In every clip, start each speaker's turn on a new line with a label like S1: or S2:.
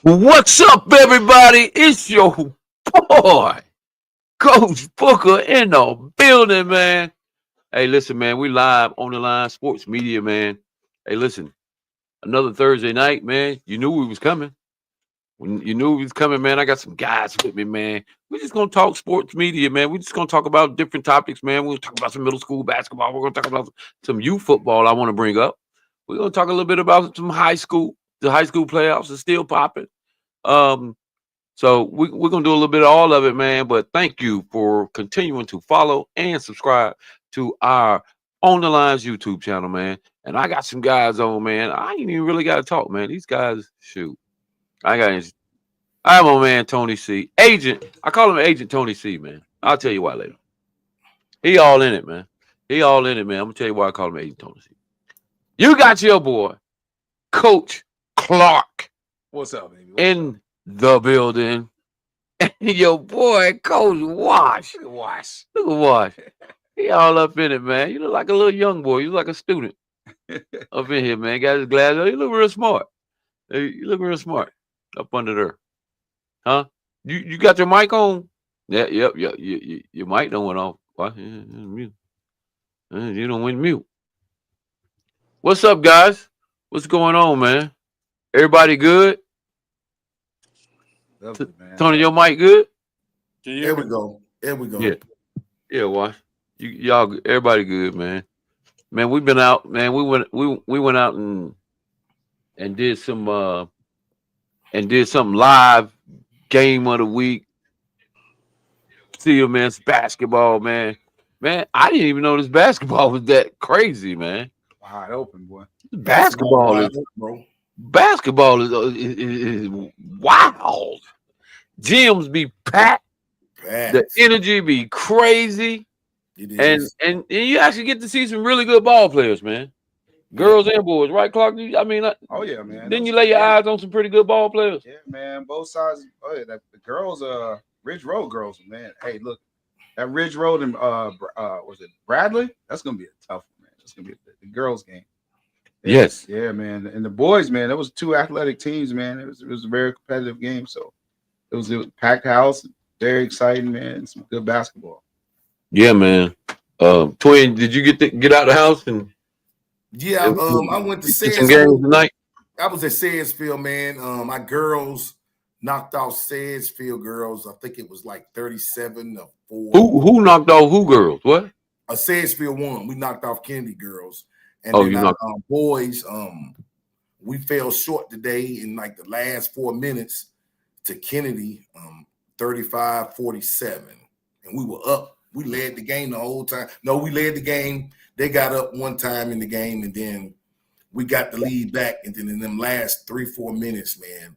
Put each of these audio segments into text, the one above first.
S1: What's up, everybody? It's your boy, Coach Booker in the building, man. Hey, listen, man, we live on the line, sports media, man. Hey, listen, another Thursday night, man. You knew we was coming. When you knew we was coming, man, I got some guys with me, man. We're just gonna talk sports media, man. We're just gonna talk about different topics, man. We'll talk about some middle school basketball. We're gonna talk about some youth football I want to bring up. We're gonna talk a little bit about some high school. The high school playoffs are still popping. Um, So we're gonna do a little bit of all of it, man. But thank you for continuing to follow and subscribe to our On the Lines YouTube channel, man. And I got some guys on, man. I ain't even really got to talk, man. These guys, shoot. I have my man Tony C. Agent. I call him Agent Tony C, man. I'll tell you why later. He all in it, man. He all in it, man. I'm gonna tell you why I call him Agent Tony C. You got your boy, Coach Clark,
S2: What's up, baby?
S1: in the building. Your boy, Coach Wash.
S2: Wash.
S1: Look at Wash. He all up in it, man. You look like a little young boy. You look like a student up in here, man. Got his glasses on. You look real smart. You look real smart up under there. Huh? You got your mic on? Yeah, yep, yep. Your mic don't went off. Why? Mute. You don't went mute. What's up, guys? What's going on, man? Everybody good?
S2: Lovely, man.
S1: Tony, your mic good?
S3: Here we go. Here we go.
S1: Yeah. Yeah, Wash. Y'all, everybody good, man. Man, we've been out, man. We went out and did some live game of the week. See you, man. It's basketball, man. Man, I didn't even know this basketball was that crazy, man.
S2: Wide open, boy.
S1: Basketball is,
S3: bro.
S1: basketball is wild. Gyms be packed. The energy be crazy. And you actually get to see some really good ball players, man. Girls and boys, right, Clark? I mean,
S2: Oh yeah, man.
S1: Didn't you lay your eyes on some pretty good ball players?
S2: Yeah, man. Both sides. Oh yeah, the girls, Ridge Road girls, man. Hey, look, that Ridge Road and was it Bradley? That's gonna be a tough one, man. It's gonna be the girls' game.
S1: Yes.
S2: Yeah, man. And the boys, man, there was two athletic teams, man. It was a very competitive game. So it was a packed house, very exciting, man. Some good basketball.
S1: Yeah, man. Twin, did you get out of the house and
S3: Yeah, I went to
S1: see some games tonight?
S3: I was at Sedgefield, man. My girls knocked out Sedgefield girls. I think it was like 37-4.
S1: Who knocked off who girls? What?
S3: Sedgefield won. We knocked off Kennedy girls. And
S1: Oh,
S3: then
S1: you
S3: our
S1: knocked.
S3: boys, we fell short today in like the last 4 minutes to Kennedy, 35-47. And we were up. We led the game the whole time. No, we led the game. They got up one time in the game, and then we got the lead back. And then in them last 3-4 minutes, man,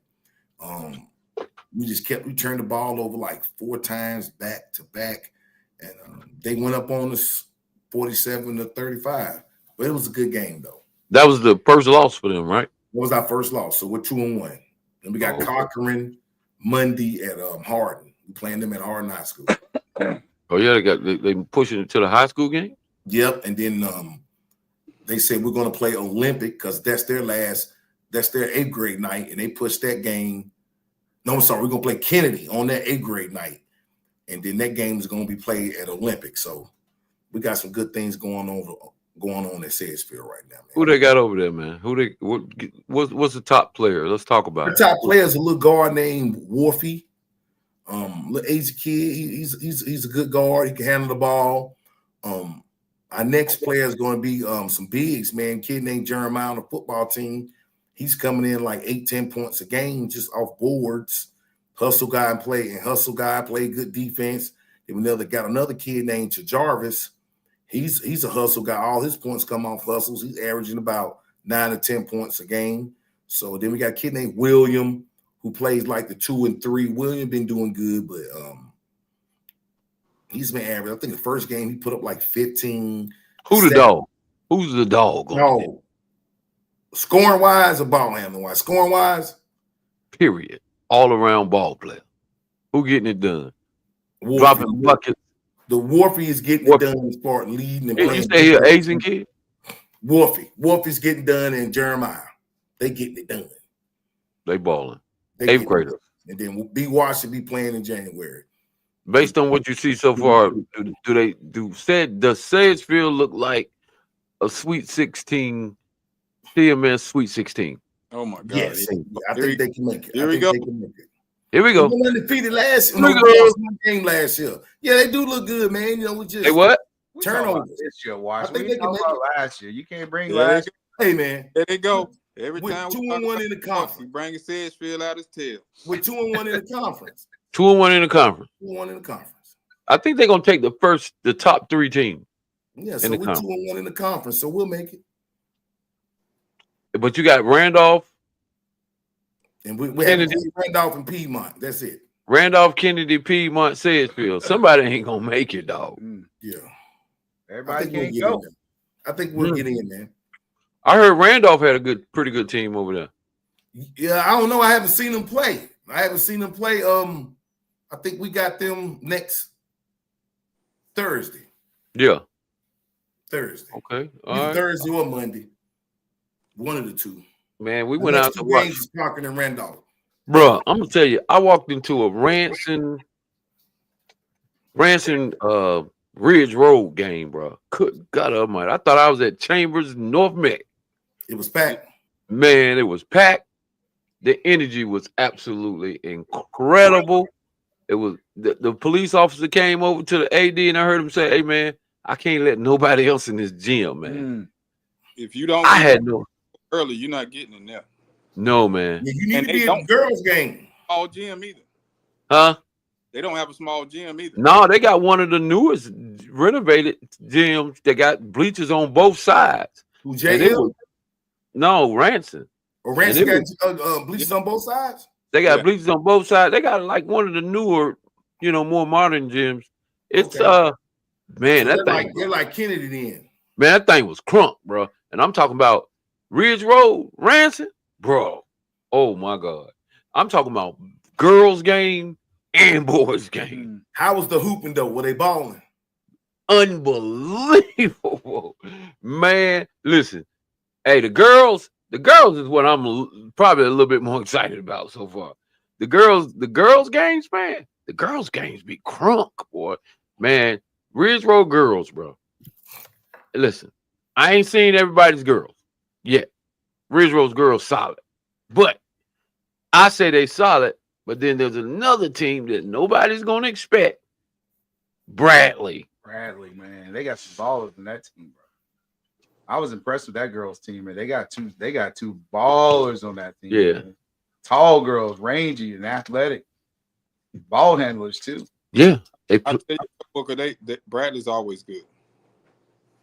S3: we turned the ball over like 4 times back to back. And they went up on us 47-35. But it was a good game, though.
S1: That was the first loss for them, right?
S3: That was our first loss. So we're 2-1. And we got Cochran Monday at Hardin. We're playing them at Hardin High School.
S1: Oh yeah, they pushing it to the high school game.
S3: Yep, and then they said we're going to play Olympic because that's their 8th grade night, and they pushed that game. No, I'm sorry, we're going to play Kennedy on that 8th grade night, and then that game is going to be played at Olympic. So we got some good things going on at Sedgefield right now, man.
S1: Who they got over there, man? What's the top player? Let's talk about
S3: The
S1: it.
S3: top player is a little guard named Wolfie. Little Asian kid. He's a good guard. He can handle the ball. Our next player is going to be some bigs, man. Kid named Jeremiah on the football team. He's coming in like 8-10 points a game just off boards. Hustle guy play good defense. Then we got another kid named Jarvis. He's a hustle guy. All his points come off hustles. He's averaging about 9 to 10 points a game. So then we got a kid named William who plays like the 2 and 3. William been doing good, but he's been average. I think the first game he put up like 15.
S1: Who the dog? Who's the dog?
S3: No. Scoring wise or ball handling wise? Scoring wise?
S1: Period. All around ball player. Who getting it done?
S3: Wolfie.
S1: Dropping buckets.
S3: The Wolfie is getting it done as far as leading and playing.
S1: You say here, Asian kid?
S3: Wolfie's getting done, and Jeremiah. They getting it done.
S1: They balling.
S3: They
S1: 8th
S3: get
S1: grader.
S3: and then B. Wash should be playing in January.
S1: Based on what you see so far, does Sedgefield look like a Sweet 16, CMS Sweet 16?
S4: Oh my God!
S3: Yes, I think they can make it.
S4: Here we go.
S3: They can make it.
S1: Here we go.
S3: We were undefeated last
S1: Here we
S3: we
S1: go.
S3: lost one game last year. Yeah, they do look good, man. You know, we just
S1: Hey, what?
S2: We talking about
S3: turnovers.
S2: this year, Watch.
S3: I think
S2: We
S3: they can
S2: talking
S3: make
S2: about last year. You can't bring
S4: There
S2: last.
S3: Hey, man,
S4: There they go. Every
S3: with
S4: time
S3: 2-1 in the
S4: he
S3: conference,
S4: bringing Sedgefield out his tail.
S3: with 2-1 in the conference,
S1: 2-1 in the conference.
S3: 2-1 in the conference.
S1: I think they're gonna take the top 3 teams.
S3: Yeah,
S1: In
S3: so
S1: the
S3: we're
S1: conference.
S3: 2-1 in the conference, so we'll make it.
S1: But you got Randolph,
S3: And we have
S1: Kennedy.
S3: Randolph and Piedmont. That's it.
S1: Kennedy, Piedmont, Sedgefield. Somebody ain't gonna make it, dog.
S3: Yeah, I
S2: Everybody
S3: think we'll
S2: can't
S3: get
S2: go.
S3: in there. I think we'll get in, man.
S1: I heard Randolph had a pretty good team over there.
S3: Yeah, I don't know. I haven't seen them play. I think we got them next Thursday.
S1: Yeah.
S3: Thursday.
S1: Okay. All
S3: Either
S1: right.
S3: Thursday or Monday. One of the two.
S1: Man, we
S3: The
S1: went
S3: next
S1: out to
S3: two
S1: watch.
S3: games is Parker and Randolph.
S1: Bro, I'm gonna tell you, I walked into a Ranson Ridge Road game, bro. Good God Almighty. I thought I was at Chambers North Meck.
S3: It was packed.
S1: Man, it was packed. The energy was absolutely incredible. It was the police officer came over to the AD and I heard him say, "Hey man, I can't let nobody else in this gym, man."
S4: If you don't
S1: I
S4: get
S1: had no
S4: early, you're not getting in there.
S1: man.
S3: Yeah, you need
S4: And
S3: to
S4: they
S3: be at
S4: don't-
S3: the girls' game.
S4: Small gym either.
S1: Huh?
S4: They don't have a small gym either.
S1: No, they got one of the newest renovated gyms. They got bleachers on both sides.
S3: Who
S1: And it
S3: JL
S1: was- no, Ranson.
S3: or Ransom
S1: and it
S3: got bleachers on both sides?
S1: They got
S4: Yeah.
S1: bleachers on both sides. They got like one of the newer, more modern gyms. It's
S3: Okay.
S1: man,
S3: So
S1: that thing,
S3: they're like Kennedy then.
S1: man, that thing was crunk, bro. And I'm talking about Ridge Road, Ranson, bro. Oh my God. I'm talking about girls game and boys game.
S3: How was the hooping though? Were they balling?
S1: Unbelievable. Man, listen. Hey, the girls is what I'm probably a little bit more excited about so far. The girls games, man. The girls games be crunk, boy. Man, Ridge Road girls, bro. Listen, I ain't seen everybody's girls yet. Ridge Road's girls solid. But I say they solid, but then there's another team that nobody's gonna expect. Bradley.
S2: Bradley, man, they got some ballers in that team, bro. I was impressed with that girls' team, man. They got two ballers on that team.
S1: Yeah.
S2: Man. Tall girls, rangy and athletic, ball handlers too.
S1: Yeah.
S4: I tell you, Booker, Bradley's always good.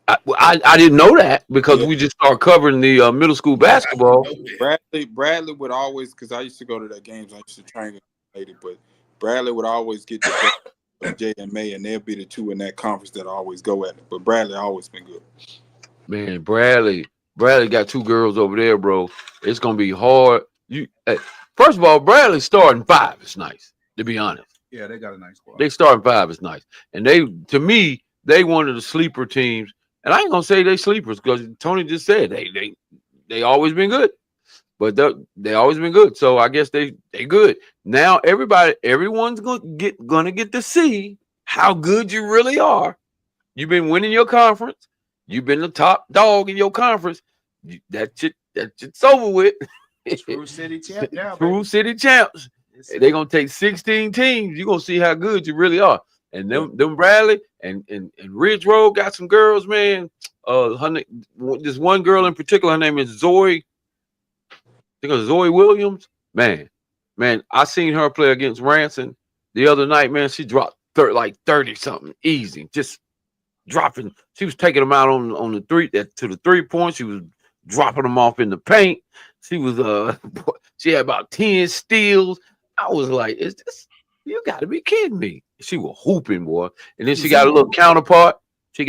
S1: I didn't know that because we just started covering the middle school basketball.
S4: Bradley would always, because I used to go to their games. I used to train later, but Bradley would always get the best of JMA, and they'll be the two in that conference that always go at it. But Bradley always been good.
S1: Man, Bradley got two girls over there, bro. It's gonna be hard. First of all, Bradley starting 5 is nice, to be honest.
S2: Yeah, they got a nice squad.
S1: They starting 5 is nice, and to me, they one of the sleeper teams. And I ain't gonna say they sleepers because Tony just said they always been good, but they always been good. So I guess they good now. Everyone's gonna get to see how good you really are. You've been winning your conference. You've been the top dog in your conference. That shit's over with.
S2: True City champ now.
S1: True City champs. They're gonna take 16 teams. You're gonna see how good you really are. And them Bradley and Ridge Road got some girls, man. This one girl in particular, her name is Zoe. I think it's Zoe Williams. Man, I seen her play against Ranson the other night, man. She dropped 30 something easy, just dropping. She was taking them out on the three to the 3 points. She was dropping them off in the paint. She was she had about 10 steals. I was like, is this? You got to be kidding me. She was hooping, boy. And then she got a little counterpart. I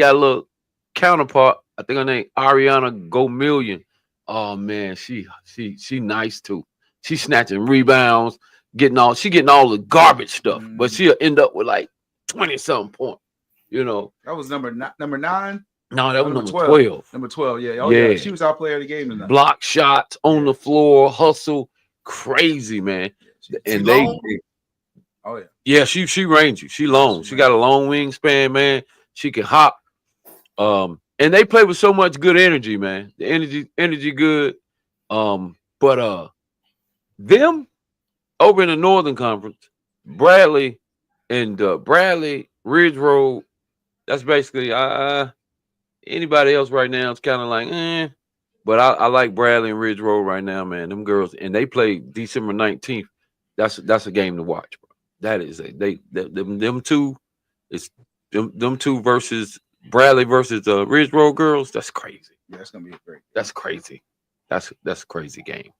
S1: think her name Ariana Gomillion. Oh man, she nice too. She's snatching rebounds, getting all the garbage stuff, but she'll end up with like 20-something points.
S2: That was number 9.
S1: No, that was number 12.
S2: Number 12, yeah. Oh, yeah. She was our player of the game tonight.
S1: Block shots on the floor, hustle, crazy, man. and
S3: She
S1: they
S3: long?
S2: Oh yeah.
S1: yeah, she rangy. She long. She got a long wingspan, man. She can hop. And they play with so much good energy, man. The energy good. But them over in the Northern Conference, Bradley and Bradley, Ridge Road, that's basically anybody else right now. It's kind of like, but I like Bradley and Ridge Road right now, man. Them girls, and they play December 19th. That's a game to watch, bro. That is them two. It's them two versus Bradley versus Ridge Road girls. That's crazy.
S2: Yeah, that's gonna be a great.
S1: That's crazy. That's a crazy game.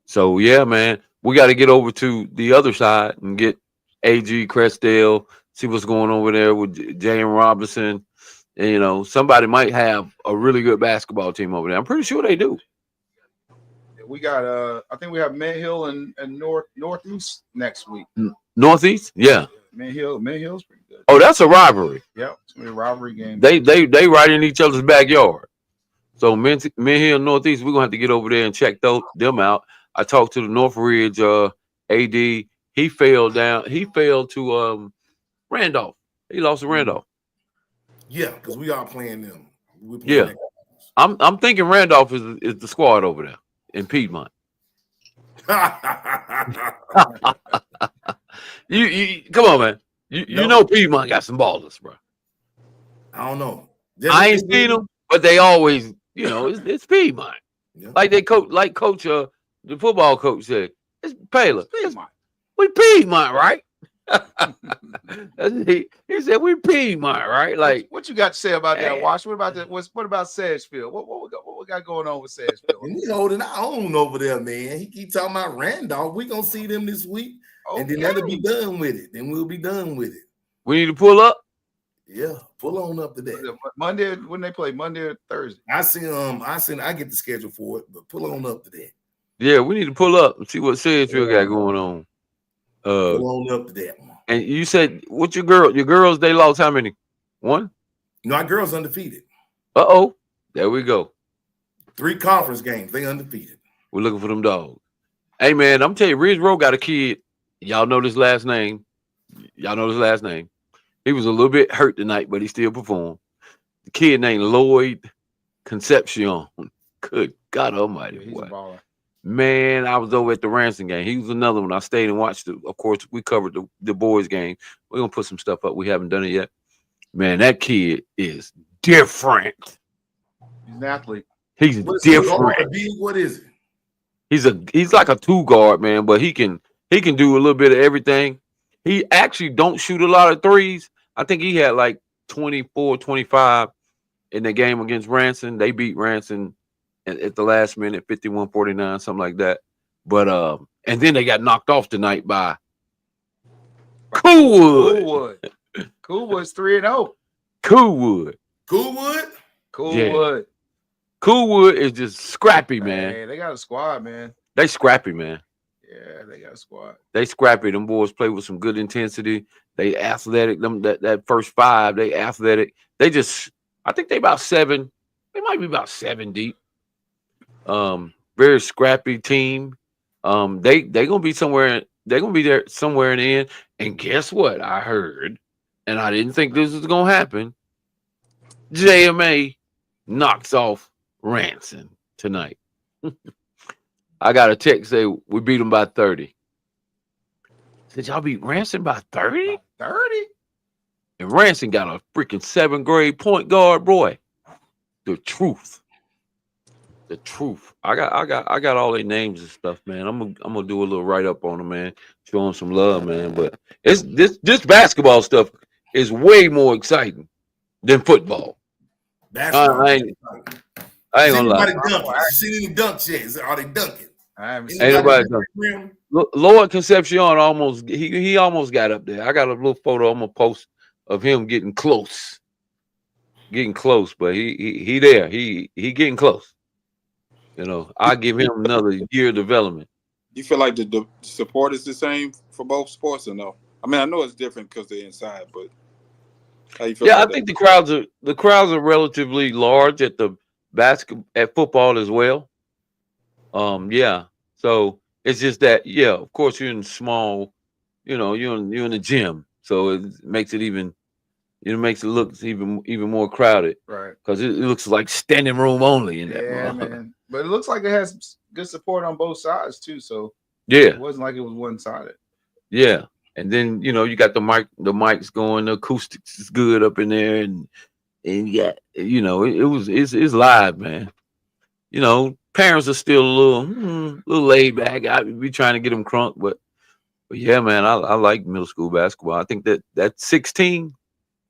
S1: So yeah, man, we got to get over to the other side and get AG Crestdale, see what's going on over there with Jaden Robinson. And, you know, somebody might have a really good basketball team over there. I'm pretty sure they do.
S2: We got I think we have Mint Hill and Northeast next week.
S1: Northeast, yeah.
S2: Mint Hill's pretty good.
S1: Oh, that's a rivalry.
S2: Yep, it's gonna be a rivalry game.
S1: They right in each other's backyard. So Mint Hill Northeast, we're gonna have to get over there and check them out. I talked to the Northridge AD. He fell to Randolph. He lost to Randolph.
S3: Yeah, because we are playing them.
S1: Yeah. I'm thinking Randolph is the squad over there in Piedmont. You come on, man. You know Piedmont got some ballers, bro.
S3: I don't know.
S1: I ain't seen them, but they always, you know, it's Piedmont.
S3: Yeah.
S1: Like coach the football coach said, it's Paler.
S2: Piedmont.
S1: We Piedmont, right? he said we Piedmont, right? Like
S2: what you got to say about that, Wash? What about that? What about Sedgefield? What we got going on with Sedgefield?
S3: And we holding our own over there, man. He keep talking about Randolph. We gonna see them this week, and then that'll be done with it. Then we'll be done with it.
S1: We need to pull up.
S3: Yeah, pull on up to that.
S2: Monday when they play Monday or Thursday.
S3: I get the schedule for it, but pull on up to that.
S1: Yeah, we need to pull up and see what Sedgefield got going on.
S3: Pull on up to that one.
S1: And you said, what's your girls, they lost how many? One?
S3: No, our girls undefeated.
S1: There we go.
S3: 3 conference games, they undefeated.
S1: We're looking for them dogs. Hey, man, I'm telling you, Ridge Road got a kid. Y'all know this last name. He was a little bit hurt tonight, but he still performed. The kid named Lloyd Concepcion. Good God almighty.
S2: He's a baller.
S1: Man, I was over at the Ransom game. He was another one. I stayed and watched it. Of course, we covered the boys' game. We're going to put some stuff up. We haven't done it yet. Man, that kid is different.
S2: He's an athlete.
S1: He's different.
S3: What is it?
S1: He's like a 2 guard, man, but he can do a little bit of everything. He actually don't shoot a lot of threes. I think he had like 24, 25 in the game against Ransom. They beat Ransom at the last minute, 51-49, something like that. But and then they got knocked off tonight by Coolwood.
S2: Coolwood's 3-0.
S1: Coolwood.
S2: Yeah.
S1: Coolwood is just scrappy, man.
S2: Hey, they got a squad, man.
S1: They scrappy, man.
S2: Yeah, they got a squad.
S1: They scrappy. Them boys play with some good intensity. They athletic. Them that first 5, they athletic. They just, I think they about 7. They might be about 7 deep. Very scrappy team. They gonna be somewhere. They're gonna be there somewhere in the end. And guess what? I heard, and I didn't think this was gonna happen. JMA knocks off Ransom tonight. I got a text say we beat them by 30. Did y'all beat Ransom by 30?
S2: 30?
S1: And Ransom got a freaking 7th grade point guard, boy. The truth. I got all their names and stuff, man. I'm gonna do a little write up on them, man. Show them some love, man. But it's this basketball stuff is way more exciting than football. I ain't gonna lie.
S3: You seen any dunks yet? Are they dunking?
S2: I haven't seen
S1: Ain't nobody dunking. Lloyd Concepcion almost he almost got up there. I got a little photo I'm gonna post of him getting close, but he there. He getting close. You know, I give him another year of development.
S4: You feel like the support is the same for both sports or no? I mean, I know it's different because they're inside, but how you feel?
S1: Yeah, I think the crowds are relatively large at the football as well. Yeah. So It's just that, yeah, of course you're in small, you're in the gym, so it makes it look even more crowded
S2: Right.
S1: because it looks like standing room only in that.
S2: Yeah, man. But it looks like it has good support on both sides too. So
S1: Yeah,
S2: it wasn't like it was one sided.
S1: yeah. And then you got the mics going, the acoustics is good up in there, and yeah, it's live, man. Parents are still a little laid back. I be trying to get them crunk, but yeah, man, I like middle school basketball. I think that 16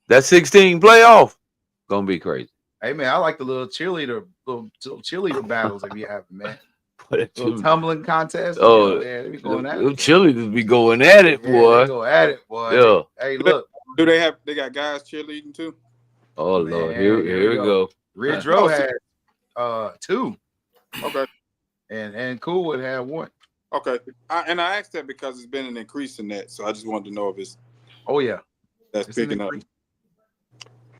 S1: playoff gonna be crazy.
S2: Hey man, I like the little cheerleader battles that we have, man.
S1: Little
S2: Little tumbling contest.
S1: Oh,
S2: they be going at
S1: them
S2: it.
S1: cheerleaders be going at it,
S2: Yeah,
S1: boy.
S2: they go at it, boy.
S1: Yeah.
S2: Hey, look.
S4: Do they got guys cheerleading too?
S1: Oh
S2: Man,
S1: Lord, here we go.
S2: Ridge Road had 2.
S4: Okay.
S2: And Coolwood had 1.
S4: Okay. I asked that because it's been an increase in that, so I just wanted to know if it's
S2: Oh yeah.
S4: that's
S2: It's an
S4: picking up.
S2: increase.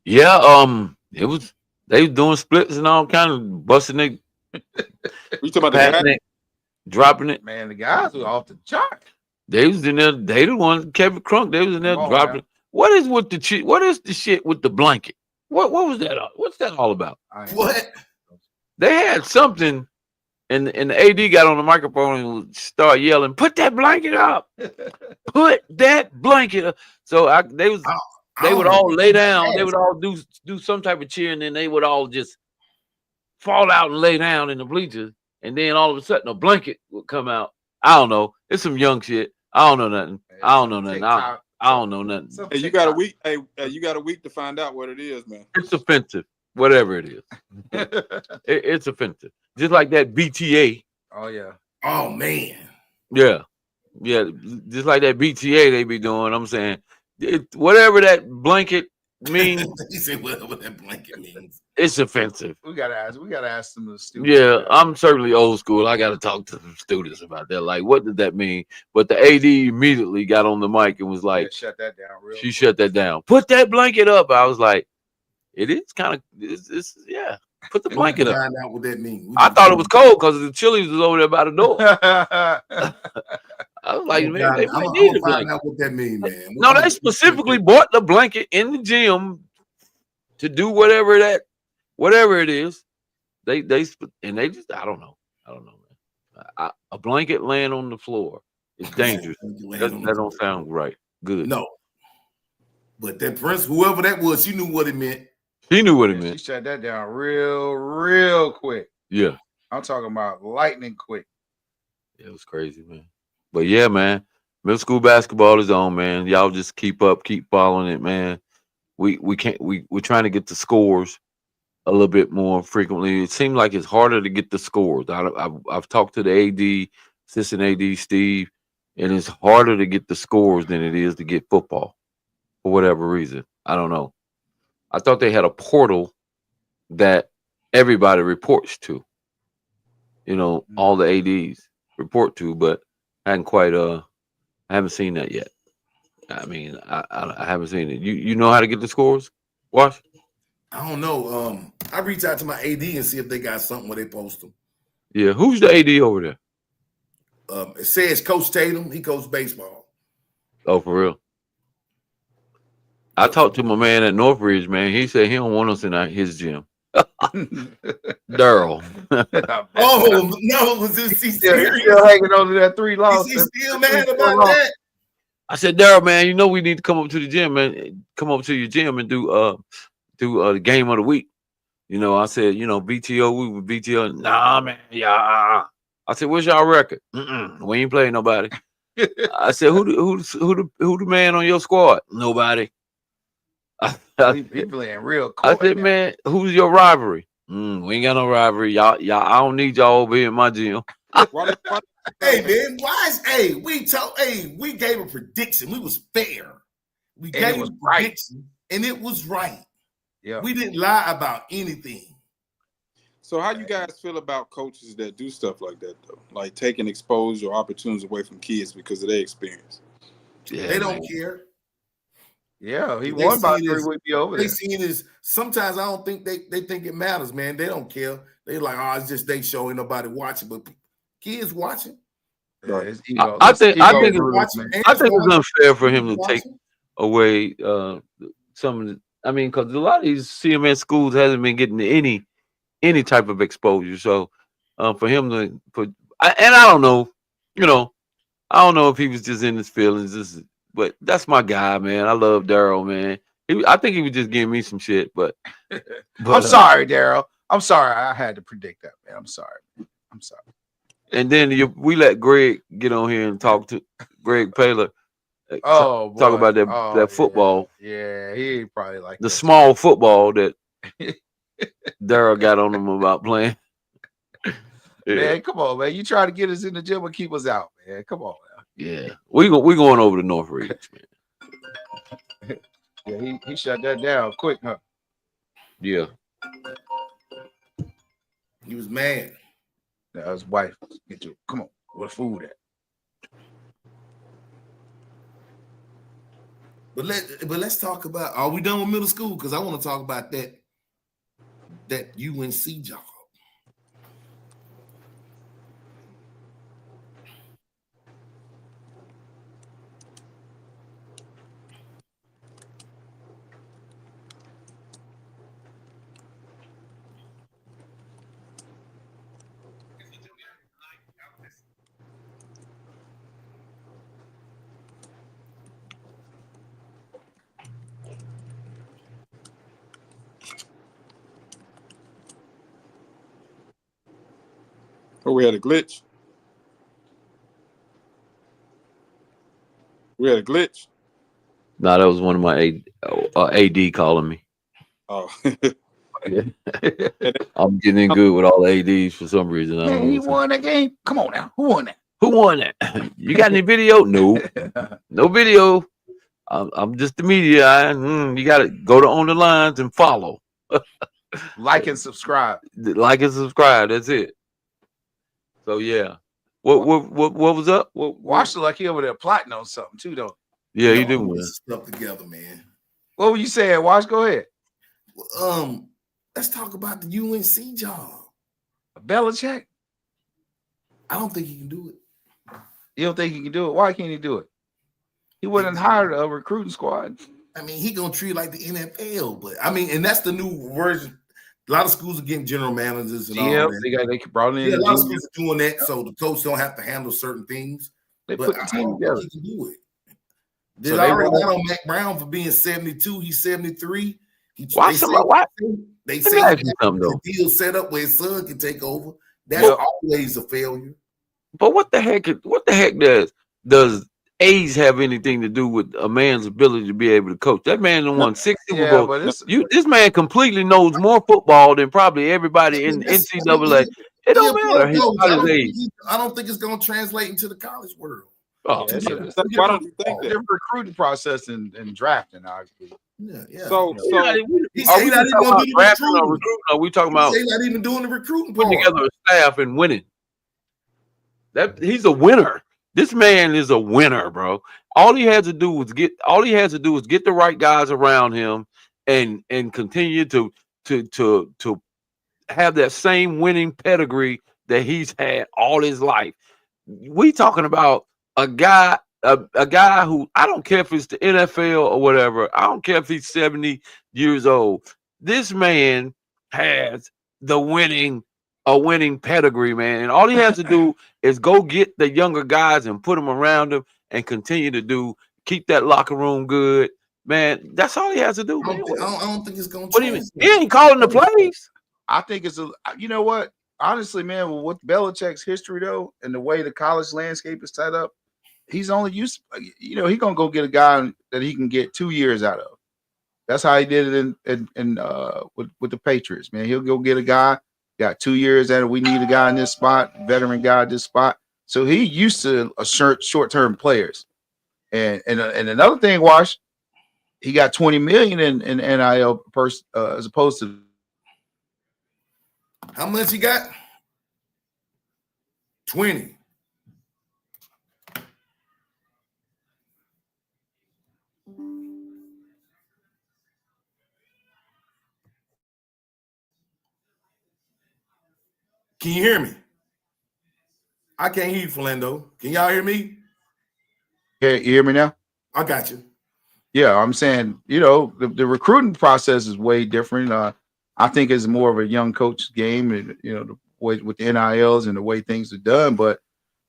S1: Yeah, they was doing splits and all kind of busting it,
S4: You talking about the
S1: passing
S4: guys?
S1: it, dropping it.
S2: Man, the guys were off the chart.
S1: They was in there. They the ones kept it crunk. They was in there
S2: Come on,
S1: dropping.
S2: man.
S1: What is the shit with the blanket? What was that? What's that all about?
S3: What?
S1: They had something, and the AD got on the microphone and would start yelling, "Put that blanket up! Put that blanket up!" So they would all lay down. They would all do some type of cheer, and then they would all just fall out and lay down in the bleachers. And then all of a sudden, a blanket would come out. I don't know. It's some young shit. I don't know nothing. I don't know nothing. I don't know nothing.
S4: Hey, you got a week. Hey, you got a week to find out what it is, man.
S1: It's offensive, whatever it is. It's offensive. Just like that BTA.
S2: Oh yeah.
S3: Oh man.
S1: Yeah. Just like that BTA they be doing. I'm saying, whatever that blanket means,
S3: He said whatever that blanket means.
S1: it's offensive.
S2: We gotta ask some of the students.
S1: Yeah, I'm certainly old school. I got to talk to some students about that. Like, what did that mean? But the AD immediately got on the mic and was like,
S2: shut that down real
S1: she
S2: quick.
S1: shut that down. Put that blanket up. I was like, it is kind of, yeah. Put the blanket up.
S3: Find out what that means.
S1: I thought it was cold because the Chili's was over there by the door. I was like, man, they might need a
S3: find
S1: blanket.
S3: out what that means, man.
S1: No, they specifically bought the blanket in the gym to do whatever it is. They just, I don't know, man. A blanket laying on the floor is dangerous. That don't sound right. Good.
S3: No. But that Prince, whoever that was, she knew what it meant.
S1: She knew what it
S2: She
S1: meant.
S2: shut that down real quick.
S1: Yeah.
S2: I'm talking about lightning quick.
S1: It was crazy, man. But yeah, man, middle school basketball is on, man. Y'all just keep following it, man. We're trying to get the scores a little bit more frequently. It seems like it's harder to get the scores. I've talked to the AD, assistant AD Steve, and it's harder to get the scores than it is to get football for whatever reason. I don't know. I thought they had a portal that everybody reports to. All the ADs report to, but I haven't seen that yet. I mean, I haven't seen it. You know how to get the scores? Wash?
S3: I don't know. I reach out to my AD and see if they got something where they post them.
S1: Yeah, who's the AD over there?
S3: It says Coach Tatum. He coached baseball.
S1: Oh, for real? I talked to my man at Northridge, man. He said he don't want us in his gym. Daryl.
S3: Oh no, was this he
S2: Still
S3: serious?
S2: hanging on to that 3 loss.
S3: Is he still mad about that?
S1: I said, Daryl, man, we need to come up to the gym, man. Come up to your gym and do the game of the week. I said, BTO, we with BTO. Nah, man, yeah. I said, what's y'all record? We ain't playing nobody. I said, who the man on your squad? Nobody.
S2: He playing real cool.
S1: I said, man, who's your rivalry? We ain't got no rivalry. Y'all, I don't need y'all over here in my gym.
S3: Hey man, we gave a prediction. We was fair. We gave a prediction, and it was right.
S2: Yeah.
S3: We didn't lie about anything.
S4: So how you guys feel about coaches that do stuff like that though? Like taking exposure or opportunities away from kids because of their experience?
S1: Yeah,
S3: They don't care.
S2: Yeah, he
S3: They
S2: won by
S3: see
S2: 3
S3: this-
S2: weeks over
S3: They
S2: there.
S3: see it as sometimes I don't think they think it matters, man. They don't care. They like, it's just they show, ain't nobody watching, but kids watching.
S2: Yeah,
S4: Right.
S2: his ego,
S1: I
S2: his
S1: think
S2: ego
S1: it's
S2: bruised, man.
S1: I think it's unfair for him to take away some of the. I mean, because a lot of these CMS schools hasn't been getting any type of exposure. So for him to put, and I don't know, you know, I don't know if he was just in his feelings. But that's my guy, man. I love Daryl, man. I think he was just giving me some shit, but
S2: I'm sorry, Daryl. I'm sorry. I had to predict that, man. I'm sorry. I'm sorry.
S1: And then we let Greg get on here and talk to Greg Paler.
S2: Oh, boy.
S1: Talk about that
S2: Oh,
S1: football,
S2: Yeah, he ain't probably like
S1: the
S2: that.
S1: small football that Daryl got on him about playing. Yeah,
S2: Man, come on, man. You try to get us in the gym and keep us out, man. Come on, man.
S1: yeah. We going over to Northridge, man.
S2: Yeah, he shut that down quick, huh?
S1: Yeah.
S3: He was mad.
S2: Now his wife, get you. Come on, where food at?
S3: But let's talk about. Are we done with middle school? Because I want to talk about that UNC job.
S4: Oh, we had a glitch. We had a glitch.
S1: No, that was one of my AD calling me.
S4: Oh,
S1: I'm getting in good with all the ADs for some reason. I don't
S2: Man,
S1: know
S2: he
S1: what's
S2: won that game. Come on now, who won that?
S1: Who won that? You got any video? No, no video. I'm just the media. You got to go to On the Lines and follow,
S2: Like and subscribe.
S1: like and subscribe. That's it. So yeah, what was up?
S2: Watch it like he over there plotting on something too, though.
S1: Yeah, he
S3: Y'all
S1: did
S3: put
S1: win.
S3: this stuff together, man.
S2: What were you saying? Watch, go ahead.
S3: Let's talk about the UNC job.
S2: Belichick.
S3: I don't think he can do it.
S2: You don't think he can do it? Why can't he do it? He wasn't hired a recruiting squad.
S3: I mean, he gonna treat it like the NFL, but I mean, and that's the new version. A lot of schools are getting general managers and all that.
S2: They brought in.
S3: Yeah, a lot of schools are doing that, so the coach don't have to handle certain things.
S2: They
S3: But
S2: put the
S3: I
S2: team
S3: don't
S2: together.
S3: think he can do it.
S2: So
S3: They
S2: they
S3: already
S2: won't-
S3: got on Mac Brown for being 72. He's 73.
S1: Why
S3: They
S1: somebody?
S3: say,
S1: Why?
S3: they
S1: Let
S3: say
S1: me ask you
S3: the
S1: something though.
S3: deal set up where his son can take over. That's
S2: Yep.
S3: always a failure.
S1: But what the heck does age have anything to do with a man's ability to be able to coach? That man done won 6 Super
S2: Yeah,
S1: Bowls.
S2: but it's
S1: This man completely knows more football than probably everybody in NCAA. It don't matter.
S3: I don't think it's going to translate into the college world.
S1: Oh,
S2: yeah, it's
S1: yeah.
S2: a
S4: why don't you think that?
S2: different recruiting process and drafting, arguably.
S3: Yeah.
S4: So
S3: He say
S1: Are we
S3: not even
S1: talking
S3: gonna
S1: about
S3: do the
S1: drafting or
S3: recruiting.
S1: recruiting? Or are we talking
S3: He
S1: about
S3: say not even doing the recruiting
S1: putting
S3: part.
S1: together a staff and winning? He's a winner. This man is a winner, bro. All he has to do is get the right guys around him and continue to have that same winning pedigree that he's had all his life. We talking about a guy who, I don't care if it's the NFL or whatever. I don't care if he's 70 years old. This man has a winning pedigree, man. And all he has to do is go get the younger guys and put them around him and continue to keep that locker room good. Man, that's all he has to do,
S3: I
S1: man.
S3: don't think it's going to
S1: What do you mean? He ain't calling the plays.
S2: I think it's you know what? Honestly, man, with Belichick's history though, and the way the college landscape is set up, he's only used. He's gonna go get a guy that he can get 2 years out of. That's how he did it with the Patriots, man. He'll go get a guy, got 2 years out of. We need a guy in this spot, veteran guy in this spot. So he used to a short-term players. And another thing, Wash, he got 20 million in NIL as opposed to.
S3: How much he got? 20. Can you hear me? I can't hear you, Philando. Can y'all hear me?
S2: You hear me now?
S3: I got you.
S2: Yeah, I'm saying, the recruiting process is way different. I think it's more of a young coach game, and the way with the NILs and the way things are done. But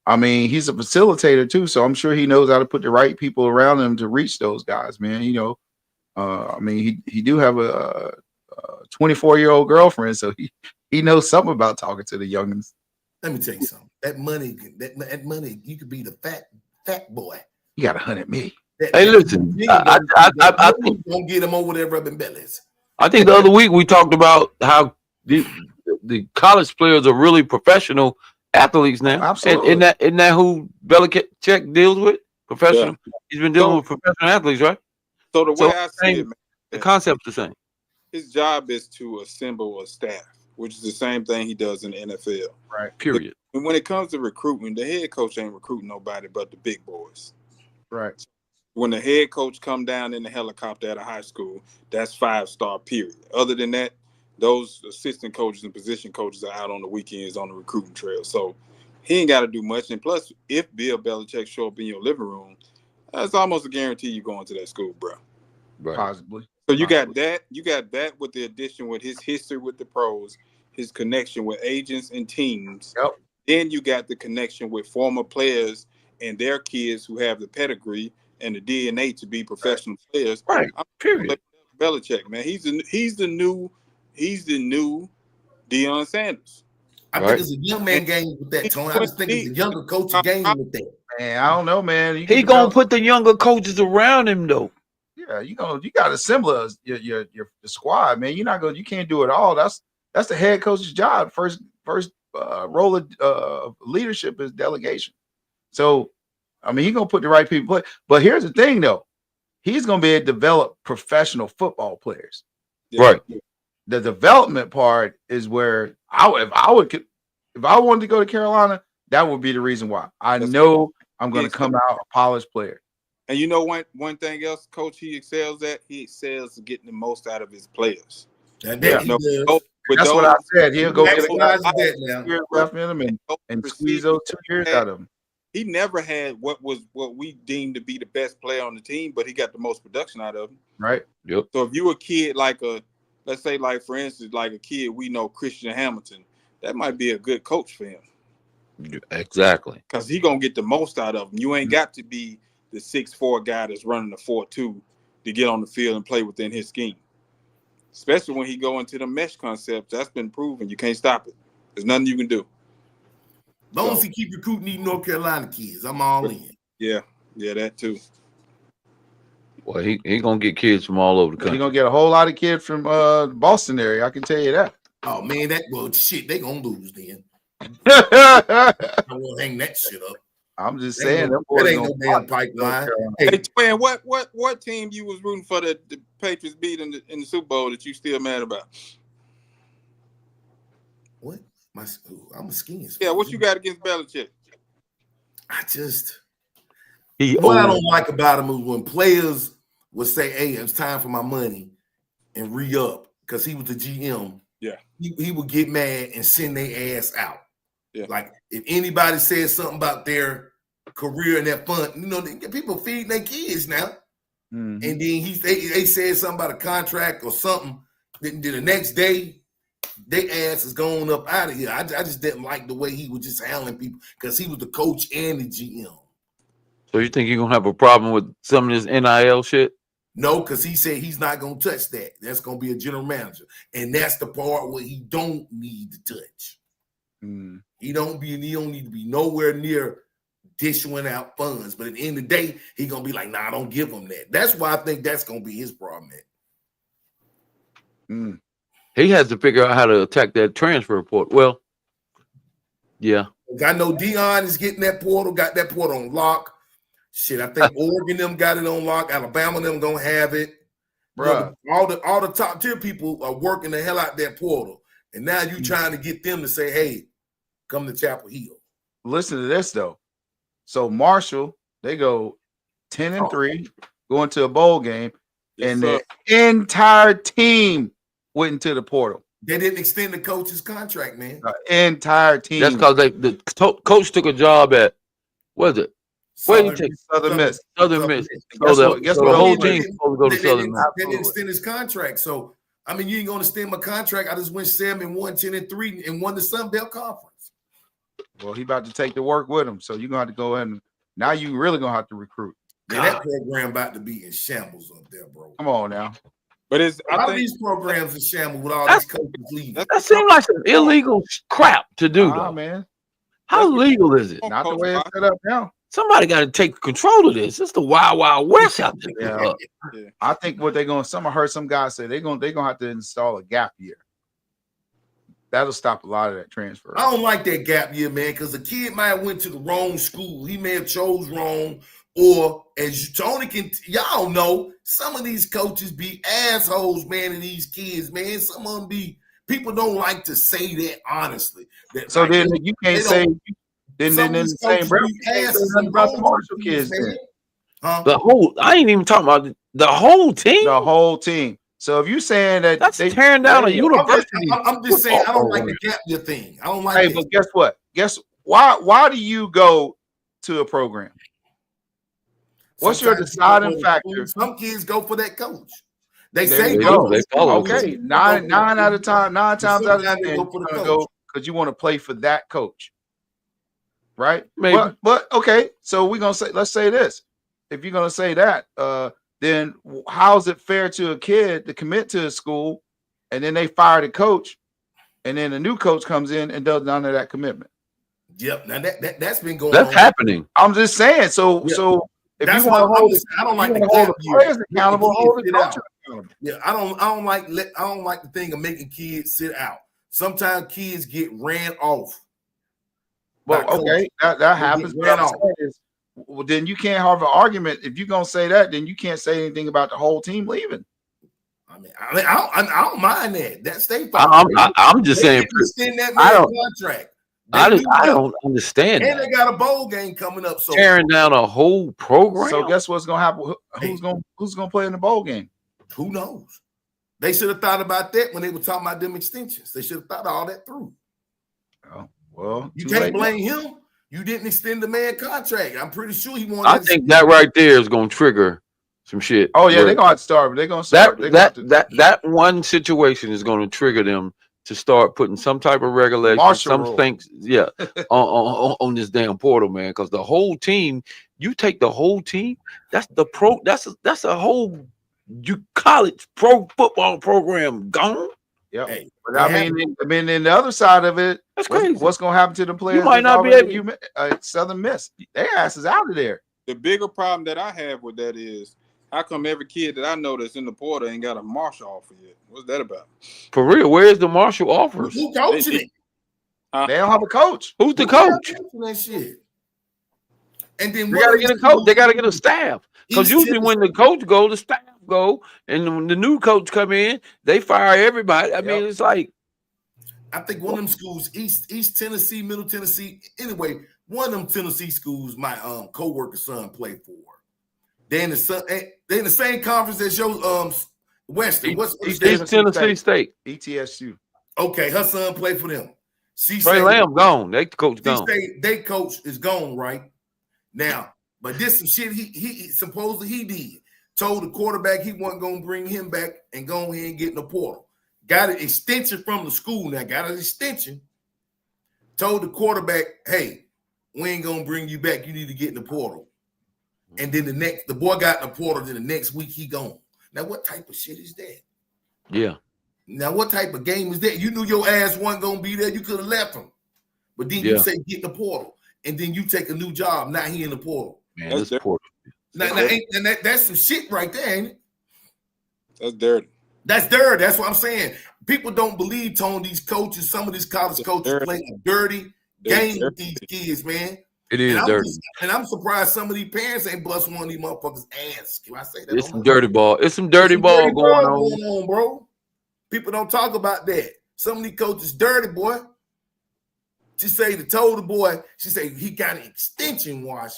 S2: I mean, he's a facilitator too, so I'm sure he knows how to put the right people around him to reach those guys, man. I mean, he do have a 24-year-old girlfriend, so he knows something about talking to the youngins.
S3: Let me tell you something. That money, you could be the fat boy.
S2: You got 100 million.
S1: Hey, listen, I think
S3: don't get him over there rubbing bellies.
S1: I think the other week we talked about how the college players are really professional athletes now.
S2: Absolutely.
S1: Isn't that who Belichick deals with? Professional. Yeah. He's been dealing with professional athletes, right?
S4: So the way I see it, man,
S1: the concept's the same.
S4: His job is to assemble a staff, which is the same thing he does in the NFL.
S2: Right.
S1: Period.
S4: When it comes to recruitment, the head coach ain't recruiting nobody but the big boys.
S2: Right.
S4: When the head coach come down in the helicopter at a high school, that's 5-star, period. Other than that, those assistant coaches and position coaches are out on the weekends on the recruiting trail. So he ain't got to do much. And plus, if Bill Belichick show up in your living room, that's almost a guarantee you going to that school, bro.
S1: Right.
S2: Possibly.
S4: So you got that. You got that with the addition with his history with the pros, his connection with agents and teams.
S2: Yep.
S4: Then you got the connection with former players and their kids who have the pedigree and the DNA to be professional players.
S1: Right. Period.
S4: Belichick, man, he's the new Deion Sanders.
S3: I think it's a young man game with that, Tony. I just think it's a younger coach game with that.
S2: Man, I don't know, man.
S1: He gonna put the younger coaches around him, though.
S2: Yeah, you got to assemble your squad, man. You can't do it all. That's the head coach's job. First role of leadership is delegation. So, I mean, he's gonna put the right people. But here's the thing, though, he's gonna be able to develop professional football players.
S4: Yeah.
S1: Right.
S2: The development part is where if I wanted to go to Carolina, that would be the reason why. I'm going to come out a polished player.
S4: And you know one thing else, Coach, he excels at? He excels at getting the most out of his players.
S2: That's what I said. He'll go get a guy left in him and squeeze those 2 years out of him.
S4: He never had what we deemed to be the best player on the team, but he got the most production out of him.
S2: Right.
S1: Yep.
S4: So if you a kid let's say, like, for instance, like a kid we know, Christian Hamilton, that might be a good coach for him.
S1: Exactly.
S4: Because he going to get the most out of him. You ain't got to be the 6'4" guy that's running the 4-2 to get on the field and play within his scheme. Especially when he go into the mesh concept. That's been proven. You can't stop it. There's nothing you can do.
S3: As long as he keep recruiting these North Carolina kids, I'm all in.
S4: Yeah, that too.
S1: Well, he gonna get kids from all over the country.
S2: He's gonna get a whole lot of kids from Boston area. I can tell you that.
S3: Oh man, they gonna lose then. I won't hang that shit up.
S2: I'm just saying
S3: that ain't no damn pipeline.
S4: Hey, Twin, what team you was rooting for the Patriots beat in the Super Bowl that you still mad about?
S3: What? I'm a Skins.
S4: Yeah, what you got against Belichick?
S3: What I don't like about him is when players would say, "Hey, it's time for my money," and re-up because he was the GM.
S4: Yeah,
S3: he would get mad and send their ass out.
S4: Yeah,
S3: like if anybody says something about their career and their fun, people feeding their kids now. Mm-hmm. And then they said something about a contract or something. Then the next day, their ass is going up out of here. I just didn't like the way he was just handling people because he was the coach and the GM.
S1: So you think you're gonna have a problem with some of this NIL shit?
S3: No, because he said he's not gonna touch that. That's gonna be a general manager, and that's the part where he don't need to touch. Mm. He don't need to be nowhere near dishing out funds. But at the end of the day, he gonna be like, "Nah, don't give him that." That's why I think that's gonna be his problem.
S1: Mm. He has to figure out how to attack that transfer portal. Well, yeah.
S3: I know Deion is getting that portal, got that portal on lock. Shit, I think Oregon them got it on lock. Alabama them gonna have it. Bro, all the top tier people are working the hell out that portal. And now you trying to get them to say, "Hey, come to Chapel Hill."
S2: Listen to this though. So Marshall, they go 10-3, going to a bowl game, and the entire team went into the portal.
S3: They didn't extend the coach's contract, man.
S2: Entire team.
S1: That's because the coach took a job at what is it? Where did he take
S2: Southern Miss.
S1: Southern Miss?
S2: Guess
S1: So
S2: what? Guess
S1: the
S2: what
S1: whole
S2: he
S1: team
S2: did?
S1: supposed to go to Southern Miss.
S3: They didn't extend his contract. So I mean, you ain't gonna extend my contract. I just went 7-1, 10-3, and won the Sun Belt Conference.
S2: Well, he about to take the work with him, so you're gonna have to go ahead and now you really gonna have to recruit.
S3: Man, that program about to be in shambles up there, bro.
S2: Come on now.
S4: But
S3: A lot of these programs in shambles with all
S1: That's-
S3: these coaches leaving.
S1: That seems like some illegal crap to do,
S2: Nah,
S1: though.
S2: man.
S1: How legal is it?
S2: Not the way it's set up now.
S1: Somebody got to take control of this. It's the wild, wild west out there.
S2: Yeah. I think what they're going to, I heard some guys say they're going to have to install a gap year. That'll stop a lot of that transfer.
S3: I don't like that gap year, man, because the kid might have went to the wrong school. He may have chose wrong. Or as Tony y'all know, some of these coaches be assholes, man, and these kids, man. Some of them be, people don't like to say that honestly. That,
S2: So
S3: like,
S2: then you can't say, then
S3: some of
S2: the
S3: these
S2: same
S3: coaches
S2: breath,
S3: be
S2: you can't say
S3: asses
S2: nothing about the
S3: and
S2: Marshall
S3: kids,
S2: kids
S3: man.
S2: then.
S3: Huh?
S1: The whole, I ain't even talking about the whole team.
S2: The whole team. So if you saying that
S1: That's tearing down a university.
S3: I'm just saying, I don't like the gap year thing. I don't like
S2: Hey,
S3: it.
S2: but guess what? Why do you go to a program? What's your
S3: Sometimes
S2: deciding
S3: people-
S2: factor?
S3: Some kids go for that coach. They
S2: There
S3: say
S2: you
S3: go.
S2: go.
S1: They follow.
S2: Okay, nine times out of 10,
S3: Sometimes
S2: you're
S3: they go for the
S2: gonna
S3: coach.
S2: go because you want to play for that coach, right?
S1: Maybe.
S2: But okay. So we're gonna say, let's say this. If you're gonna say that, then how is it fair to a kid to commit to a school, and then they fire the coach, and then a new coach comes in and does none of that commitment?
S3: Yep. Now that's been going
S1: That's
S3: on.
S1: happening.
S2: I'm just saying. So
S3: Yeah.
S2: so if
S3: That's
S2: you
S3: why
S2: want to hold it,
S3: I don't like the
S2: hold
S3: gap
S2: the
S3: year.
S2: players accountable,
S3: Making
S2: hold the
S3: kids
S2: coach
S3: sit out.
S2: accountable.
S3: Yeah, I don't like the thing of making kids sit out. Sometimes kids get ran off.
S2: Well,
S3: by coaches.
S2: okay, that happens.
S3: get
S2: But
S3: ran
S2: I'm
S3: off.
S2: saying is, well, then you can't have an argument. If you're gonna say that, then you can't say anything about the whole team leaving.
S3: I don't mind that. That's their
S1: I'm just saying.
S3: Extend that
S1: I
S3: man
S1: don't-
S3: contract.
S1: I
S3: They do that.
S1: don't understand
S3: And
S1: that.
S3: they got a bowl game coming up. So
S1: Tearing down a whole program.
S2: So guess what's gonna happen? Who's gonna play in the bowl game?
S3: who knows? They should have thought about that when they were talking about them extensions. They should have thought all that through.
S2: Oh, well,
S3: You
S2: too
S3: can't
S2: late.
S3: blame him. You didn't extend the man contract. I'm pretty sure he wanted.
S1: I think that right there is going to trigger some shit.
S2: Oh yeah,
S1: where
S2: they're gonna have to start. They're gonna start.
S1: that one situation is going to trigger them to start putting some type of regulation,
S2: Marshall
S1: some
S2: rule.
S1: things, yeah, on this damn portal, man. Because the whole team, you take the whole team. That's the pro. That's a whole college pro football program gone.
S2: Yep.
S3: Hey,
S2: But I mean, in the other side of it,
S1: That's crazy.
S2: what's gonna happen to the players?
S1: might
S2: that's
S1: not be
S2: already
S1: able-
S2: Southern Miss. Their ass is out of there.
S4: The bigger problem that I have with that is, how come every kid that I know that's in the portal ain't got a Marshall offer yet? What's that about?
S1: For real, where's the Marshall offers?
S3: who coaching it?
S2: They don't have a coach.
S1: Who's the
S3: Who
S1: coach?
S3: coaching that shit? And then
S1: They got to get a coach. They got to get a staff. Because
S3: East
S1: usually when the coach go, the staff go, and when the new coach come in, they fire everybody. I mean, it's like
S3: I think one of them schools, East Tennessee, Middle Tennessee. Anyway, one of them Tennessee schools, my co-worker's son played for. They in the same conference as your Western. What's
S2: East
S1: East Tennessee State.
S2: ETSU.
S3: okay? Her son played for them.
S1: Trey Lamb gone. They coach gone.
S3: They coach is gone right now. But this some shit he supposedly he did. Told the quarterback he wasn't gonna bring him back and go ahead and get in the portal. Got an extension from the school now. Got an extension. Told the quarterback, hey, we ain't gonna bring you back. You need to get in the portal. And then the boy got in the portal. Then the next week he gone. Now what type of shit is that?
S1: Yeah.
S3: Now what type of game is that? You knew your ass wasn't gonna be there. You could have left him. But then you say get in the portal, and then you take a new job. Now he in the portal.
S1: Man,
S4: That's
S1: this poor.
S3: That's some shit right there, ain't it?
S4: That's dirty.
S3: That's dirty. That's what I'm saying. People don't believe, Tony, these coaches, some of these college coaches play a dirty game with these kids, man.
S1: It is dirty.
S3: And I'm surprised some of these parents ain't bust one of these motherfuckers' ass. Can I say that?
S1: It's some dirty ball. It's some dirty ball going on.
S3: Bro. People don't talk about that. Some of these coaches dirty, boy. She told the boy, she said he got an extension watch.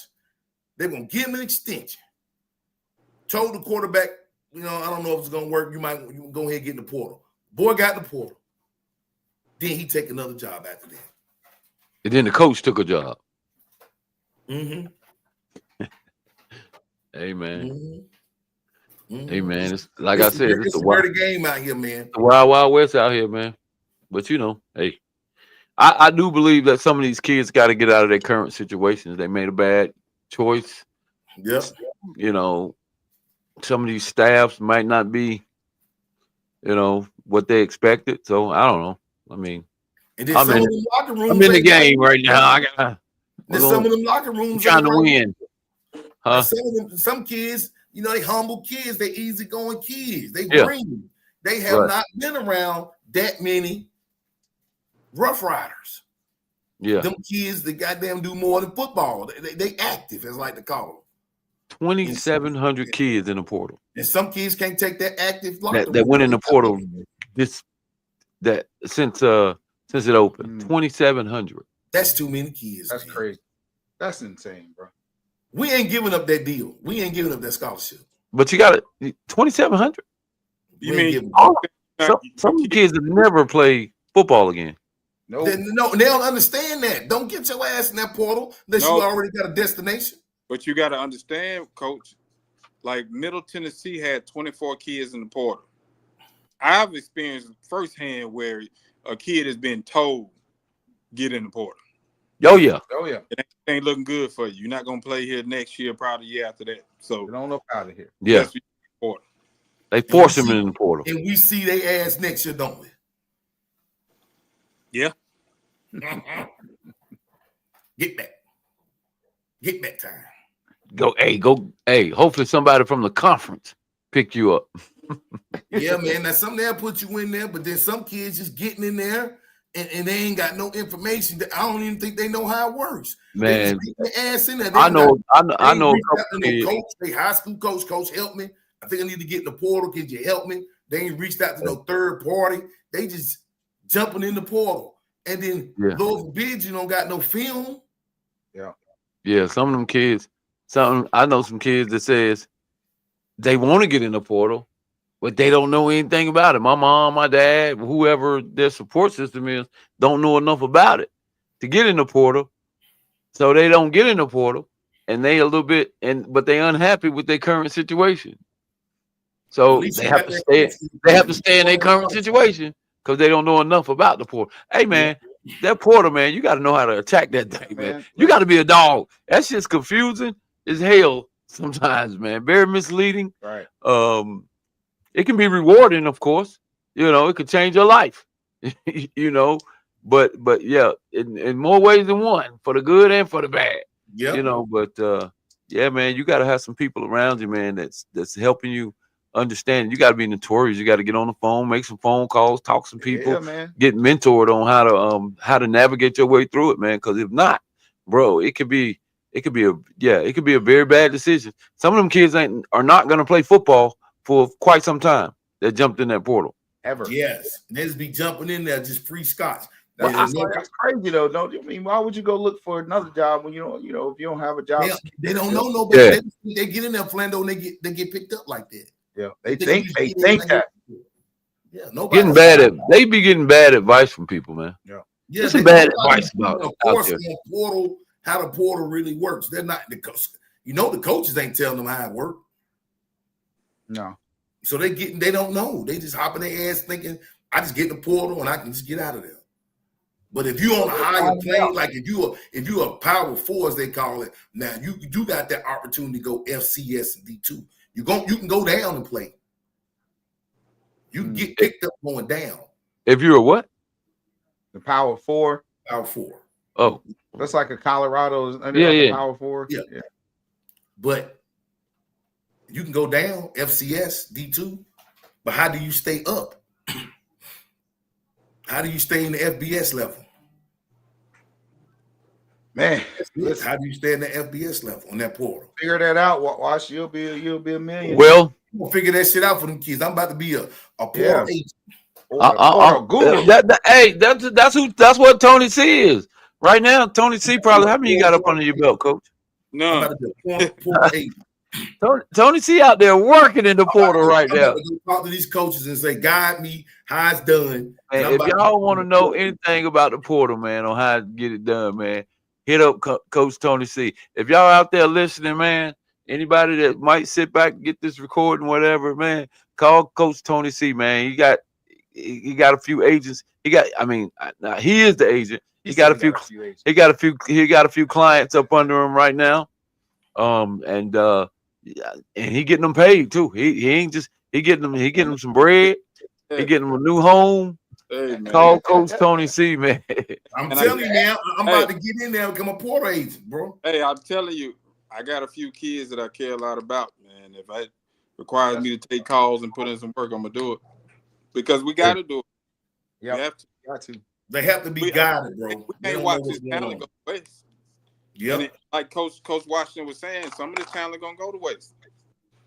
S3: They're gonna give him an extension. Told the quarterback, I don't know if it's gonna work. You go ahead and get in the portal. Boy got in the portal. Then he take another job after that.
S1: And then the coach took a job.
S3: Mm-hmm.
S1: Hey man.
S3: Mm-hmm.
S1: Hey man. It's like I said,
S3: it's a dirty game out here, man.
S1: The wild, wild west out here, man. But you know, hey. I do believe that some of these kids got to get out of their current situations. They made a bad choice.
S3: Yep.
S1: You know, some of these staffs might not be, you know, what they expected. So I don't know. I mean,
S3: and then
S1: I'm in the game right now.
S3: There's some of them locker rooms
S1: trying to win. Huh?
S3: Some kids, you know, they humble kids. They easygoing kids. They green. They have not been around that many Rough Riders.
S1: Yeah.
S3: Them kids that goddamn do more than football. They active, as I like to call them.
S1: 2,700 kids in the portal.
S3: And some kids can't take that active
S1: that went in the portal since it opened. 2,700.
S3: That's too many kids.
S2: That's crazy. That's insane, bro.
S3: We ain't giving up that deal. We ain't giving up that scholarship.
S1: But you got it, 2,700.
S4: You mean
S1: some kids have never played football again?
S3: No, they don't understand that. Don't get your ass in that portal unless you already got a destination.
S4: But you got to understand, Coach, like Middle Tennessee had 24 kids in the portal. I've experienced firsthand where a kid has been told, get in the portal.
S1: Oh, yeah.
S2: Oh, yeah.
S4: It ain't looking good for you. You're not going to play here next year, probably the year after that. So
S2: get on up out of here.
S1: Yeah. They force him in the portal.
S3: And we see they ass next year, don't we?
S4: Yeah.
S3: Get back time.
S1: Hey, hopefully somebody from the conference pick you up.
S3: Yeah, man. Now some they'll put you in there, but then some kids just getting in there and they ain't got no information. I don't even think they know how it works.
S1: Man,
S3: they just their ass in there.
S1: I know a couple
S3: coach, they high school coach, help me. I think I need to get in the portal. Could you help me? They ain't reached out to no third party. They just jumping in the portal. And then Lord forbid you don't got no film.
S2: Yeah.
S1: Yeah, some of them kids, I know some kids that says they want to get in the portal, but they don't know anything about it. My mom, my dad, whoever their support system is, don't know enough about it to get in the portal. So they don't get in the portal, and they a little bit, but they unhappy with their current situation. So they have to stay. They have to stay in their current situation because they don't know enough about the portal. Hey man, that portal, man, you got to know how to attack that thing, man. You got to be a dog. That shit's confusing as hell sometimes, man. Very misleading.
S2: Right.
S1: It can be rewarding, of course. You know, it could change your life. You know, but yeah, in more ways than one, for the good and for the bad. Yeah. You know, but yeah, man, you got to have some people around you, man, that's helping you understand. You got to be notorious. You got to get on the phone, make some phone calls, talk to some people, get mentored on how to navigate your way through it, man. Because if not, bro, it could be a very bad decision. Some of them kids are not going to play football for quite some time. That jumped in that portal.
S3: Ever. Yes. And they just be jumping in there, just free scotch.
S2: That's crazy though. Don't you mean? Why would you go look for another job when you don't, if you don't have a job?
S3: They don't know nobody. They get in there, Flando, and they get picked up like that.
S2: Yeah, they think that.
S3: Yeah, nobody
S1: they be getting bad advice from people, man.
S3: Yeah,
S1: it's some bad advice about
S3: of course how the portal really works. They're not the coaches ain't telling them how it works.
S2: No.
S3: So they don't know. They just hop in their ass thinking, I just get in the portal and I can just get out of there. But if you're on a higher plane, like if you're a power four, as they call it, now you do got that opportunity to go FCS and D2. You can go down and play. You can get picked up going down.
S1: If you're a what?
S2: The power four.
S3: Power four.
S1: Oh.
S2: That's like a Colorado's power four.
S3: Yeah. But you can go down FCS, D2, but how do you stay up? How do you stay in the FBS level?
S2: Man,
S3: how do you stay in the FBS level on that portal?
S2: Figure that out. Watch, you'll be a million.
S1: Well,
S3: we'll figure that shit out for them kids. I'm about to be a portal agent.
S1: That's what Tony C is right now. Tony C probably. How many you got up under your belt, Coach?
S4: No.
S1: Tony C out there working in the portal right now.
S3: Talk to these coaches and say, guide me how it's done.
S1: Man, if y'all want to know anything about the portal, man, on how to get it done, man, hit up Coach Tony C. If y'all out there listening, man, anybody that might sit back and get this recording, whatever, man, call Coach Tony C, man. He got a few agents. He is the agent. He got a few clients up under him right now. And he getting them paid too. He ain't just he getting them some bread. He getting them a new home.
S4: Hey,
S1: Call Coach Tony C, man.
S3: I'm telling you now, I'm about to get in there and become a portal agent, bro.
S4: Hey, I'm telling you, I got a few kids that I care a lot about, man. If it requires me to take calls and put in some work, I'm gonna do it because we got to do it.
S2: Yeah,
S4: we have to.
S2: Got to.
S3: They have to be guided, bro.
S4: We can't watch this talent go to waste.
S3: Yep.
S4: Like Coach Washington was saying, some of this talent gonna go to waste.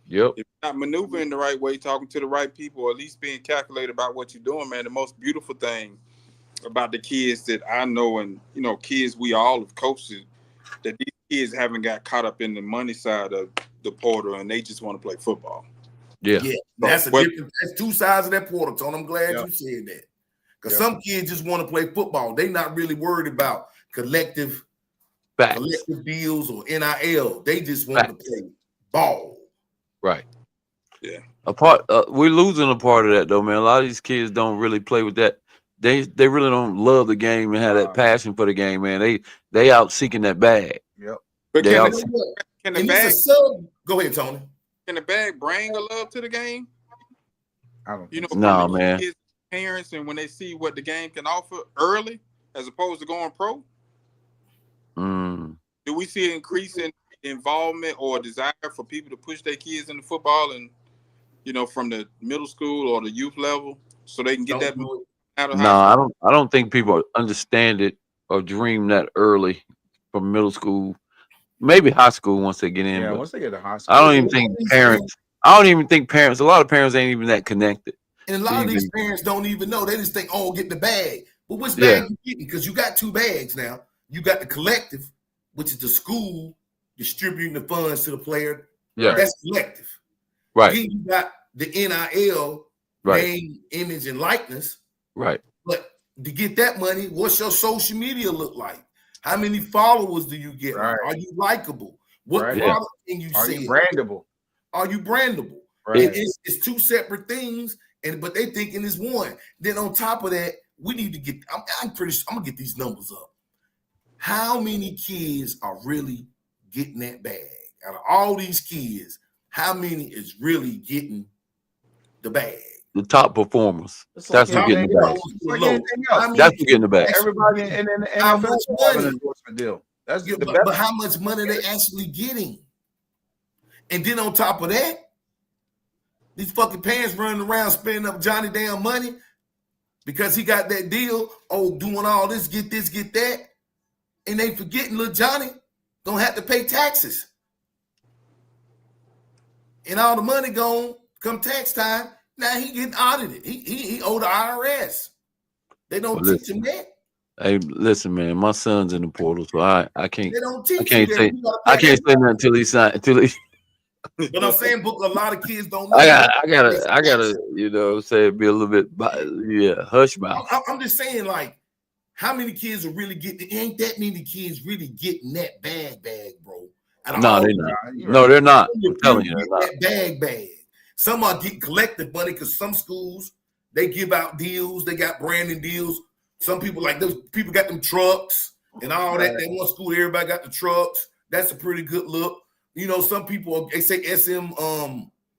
S1: Yep.
S4: If you're not maneuvering the right way, talking to the right people, or at least being calculated about what you're doing, man. The most beautiful thing about the kids that I know, and kids we all have coached, that these kids haven't got caught up in the money side of the portal, and they just want to play football.
S1: Yeah.
S3: That's different. That's two sides of that portal, Tony. I'm glad you said that. Because some kids just want to play football. They're not really worried about collective deals or NIL. They just want to play ball.
S1: Right.
S4: Yeah.
S1: We're losing a part of that though, man. A lot of these kids don't really play with that. They really don't love the game and have that passion for the game, man. They out seeking that bag.
S2: Yep.
S4: But can the bag
S3: go ahead, Tony?
S4: Can the bag bring a love to the game?
S2: I don't.
S1: No, man.
S4: Kids, parents, and when they see what the game can offer early, as opposed to going pro. Do we see an increase in involvement or desire for people to push their kids into football and from the middle school or the youth level so they can get that out of high school?
S1: I don't think people understand it or dream that early from middle school, maybe high school once they get in.
S2: Yeah, once they get to high school.
S1: I don't even think parents, a lot of parents ain't even that connected.
S3: And a lot of these parents don't even know. They just think, get the bag. But which bag you getting? Because you got two bags now. You got the collective, which is the school distributing the funds to the player.
S1: Yeah.
S3: That's collective.
S1: Right.
S3: Then you got the NIL, name, image, and likeness.
S1: Right.
S3: But to get that money, what's your social media look like? How many followers do you get?
S2: Right.
S3: Are you likable? What product can you sell?
S2: Are you brandable?
S3: Are you brandable?
S2: Right.
S3: It's two separate things, but they thinking it's one. Then on top of that, we need to get. I'm pretty sure I'm gonna get these numbers up. How many kids are really getting that bag? Out of all these kids, how many is really getting the bag?
S1: The top performers. That's who getting the bag. That's who getting the bag.
S2: Everybody in the NFL an endorsement deal. That's the best.
S3: But how much money they actually getting? And then on top of that, these fucking parents running around spending up Johnny damn money because he got that deal. Doing all this, get that. And they forgetting little Johnny gonna have to pay taxes. And all the money gone come tax time. Now he getting audited. He owe the IRS. They don't teach him that.
S1: Hey, listen, man. My son's in the portal, so I can't.
S3: They don't teach
S1: I can't
S3: him
S1: say.
S3: that.
S1: I can't say nothing until he signed.
S3: But I'm saying, Book, a lot of kids don't know.
S1: I gotta, say it be a little bit, hush mouth.
S3: I'm just saying, like, how many kids are really getting? Ain't that many kids really getting that bag, bro?
S1: No, they're not. No, they're not. I'm telling you, they're not.
S3: That bag. Some are getting collective money because some schools they give out deals. They got branding deals. Some people those people got them trucks and all that. They one school, everybody got the trucks. That's a pretty good look. Some people they say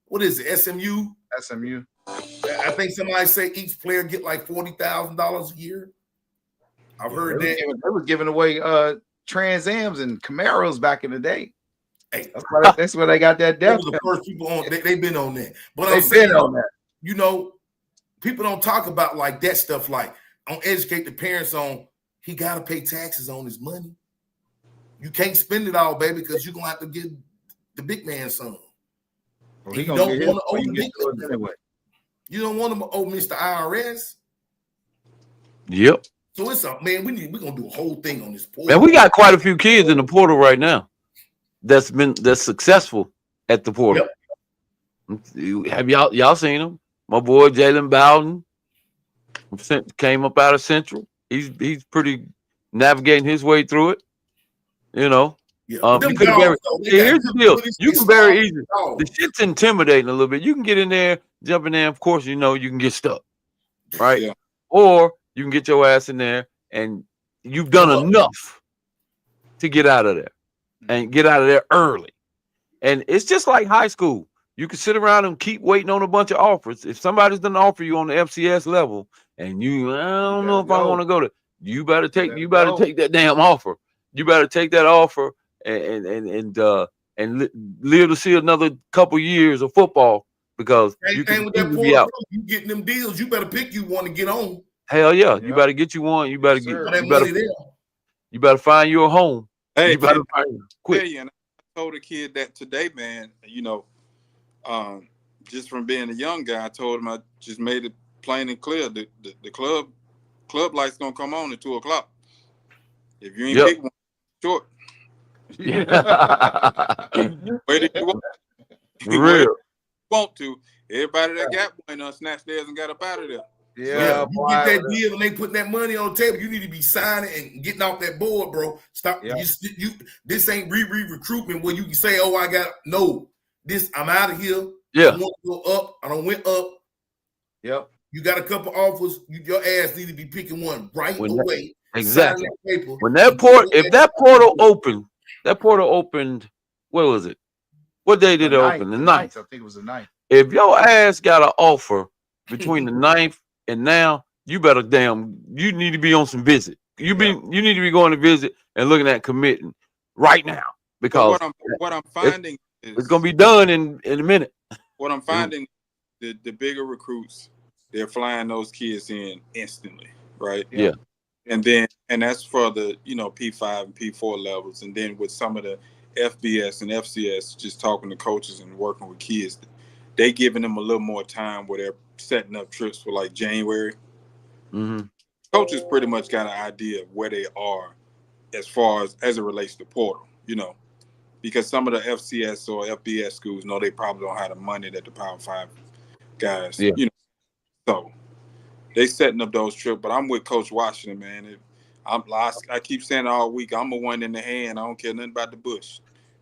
S3: what is it? SMU. I think somebody say each player get like $40,000 a year. I've heard that
S2: they was giving away Trans Ams and Camaros back in the day.
S3: Hey,
S2: that's where they got that depth.
S3: Those are the first people on. They've been on that. But
S2: they've been on that.
S3: People don't talk about like that stuff. Like, educate the parents on. He got to pay taxes on his money. You can't spend it all, baby, because you're gonna have to give the big man some.
S2: Well,
S3: you don't want to owe the big man anyway. You don't want to owe Mr. IRS.
S1: Yep.
S3: So it's we're gonna do a whole thing on this portal.
S1: Man, we got quite a few kids in the portal right now. That's successful at the portal.
S3: Yep.
S1: Have y'all seen him? My boy Jalen Bowden came up out of Central. He's pretty navigating his way through it. You know,
S3: Yeah. But
S1: you
S3: them
S1: could
S3: dogs,
S1: very.
S3: though, they
S1: See,
S3: got
S1: here's the
S3: good
S1: deal.
S3: footage,
S1: You
S3: they
S1: can very
S3: smart
S1: easily.
S3: dogs.
S1: The shit's intimidating a little bit. You can get in there, jump in there. Of course, you know you can get stuck, right?
S4: Yeah.
S1: Or you can get your ass in there and you've done
S3: Come up.
S1: enough to get out of there and get out of there early. And it's just like high school. You can sit around and keep waiting on a bunch of offers. If somebody's done offer you on the FCS level and I don't know if I want to go to, you better take that damn offer. You better take that offer and live to see another couple years of football because
S3: Same
S1: you
S3: thing
S1: can
S3: with that
S1: easily be out.
S3: portal. You getting them deals, you better pick you one to get on.
S1: Hell yeah, you
S2: Yep.
S1: better get you one. You better
S2: Yes,
S1: get.
S2: sir.
S3: For that
S1: You better.
S3: money there.
S1: You better find you a home.
S4: Hey,
S1: You better
S4: man,
S1: find
S4: tell
S1: quick.
S4: you, and I told a kid that today, man. You know, just from being a young guy, I told him I just made it plain and clear. The club lights gonna come on at 2:00. If you ain't
S1: Yep.
S4: pick one, short.
S1: Yeah.
S4: Wait if you want,
S1: Real.
S4: want to. Everybody that got one snatched theirs and got up out of there.
S3: Yeah, you get that deal and they putting that money on the table. You need to be signing and getting off that board, bro. Stop.
S2: Yeah.
S3: You this ain't recruitment where you can say, "Oh, I got no." This I'm out of here.
S1: Yeah.
S3: I want to go up. I don't went up.
S2: Yep.
S3: You got a couple offers. Your ass need to be picking one right
S1: When that-
S3: away.
S1: Exactly.
S3: Sign that paper.
S1: When that if that portal opened, what was it? What day did it open? The 9th.
S2: I think it was the 9th.
S1: If your ass got an offer between the 9th and now, you need to be on some visit. You need to be going to visit and looking at committing right now because
S4: what I'm finding is
S1: it's gonna be done in a minute.
S4: what I'm finding the bigger recruits, they're flying those kids in instantly, right?
S1: Yeah.
S4: And that's for the P5 and P4 levels, and then with some of the FBS and FCS, just talking to coaches and working with kids, they giving them a little more time where they're setting up trips for like January.
S1: Mm-hmm.
S4: Coaches pretty much got an idea of where they are as far as it relates to portal, because some of the FCS or FBS schools know they probably don't have the money that the Power 5 guys, so they setting up those trips. But I'm with Coach Washington, man. I keep saying all week, I'm a one in the hand. I don't care nothing about the bush.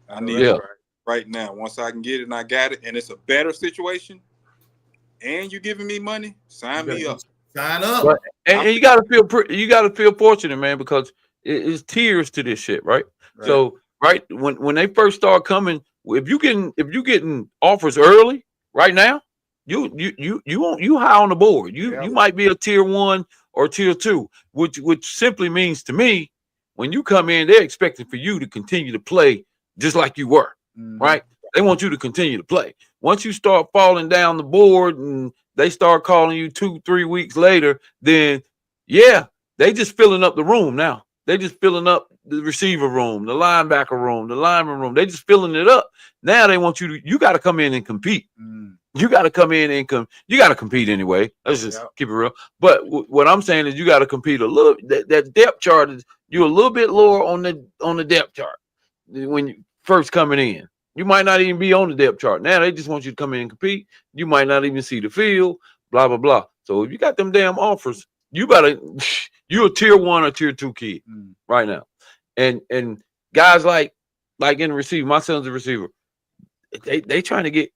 S4: I need it right now. Once I can get it and I got it, and it's a better situation, and you're giving me money, sign me up.
S3: Sign up.
S1: But, and you gotta feel fortunate, man, because it's tiers to this shit, right? So when they first start coming, if you getting offers early right now, you high on the board. You might be a tier 1 or tier 2, which simply means to me, when you come in, they're expecting for you to continue to play just like you were, right? They want you to continue to play. Once you start falling down the board and they start calling you 2-3 weeks later, then they just filling up the room now. They just filling up the receiver room, the linebacker room, the lineman room. They just filling it up. Now they want you got to come in and compete. You got to come in and you got to compete anyway. Let's just keep it real. But what I'm saying is you got to compete a little. That depth chart is you're a little bit lower on the depth chart when you first coming in. You might not even be on the depth chart. Now they just want you to come in and compete. You might not even see the field, blah, blah, blah. So if you got them damn offers, you're a tier 1 or tier 2 kid right now. And guys like in the receiver, my son's a receiver. They trying to get,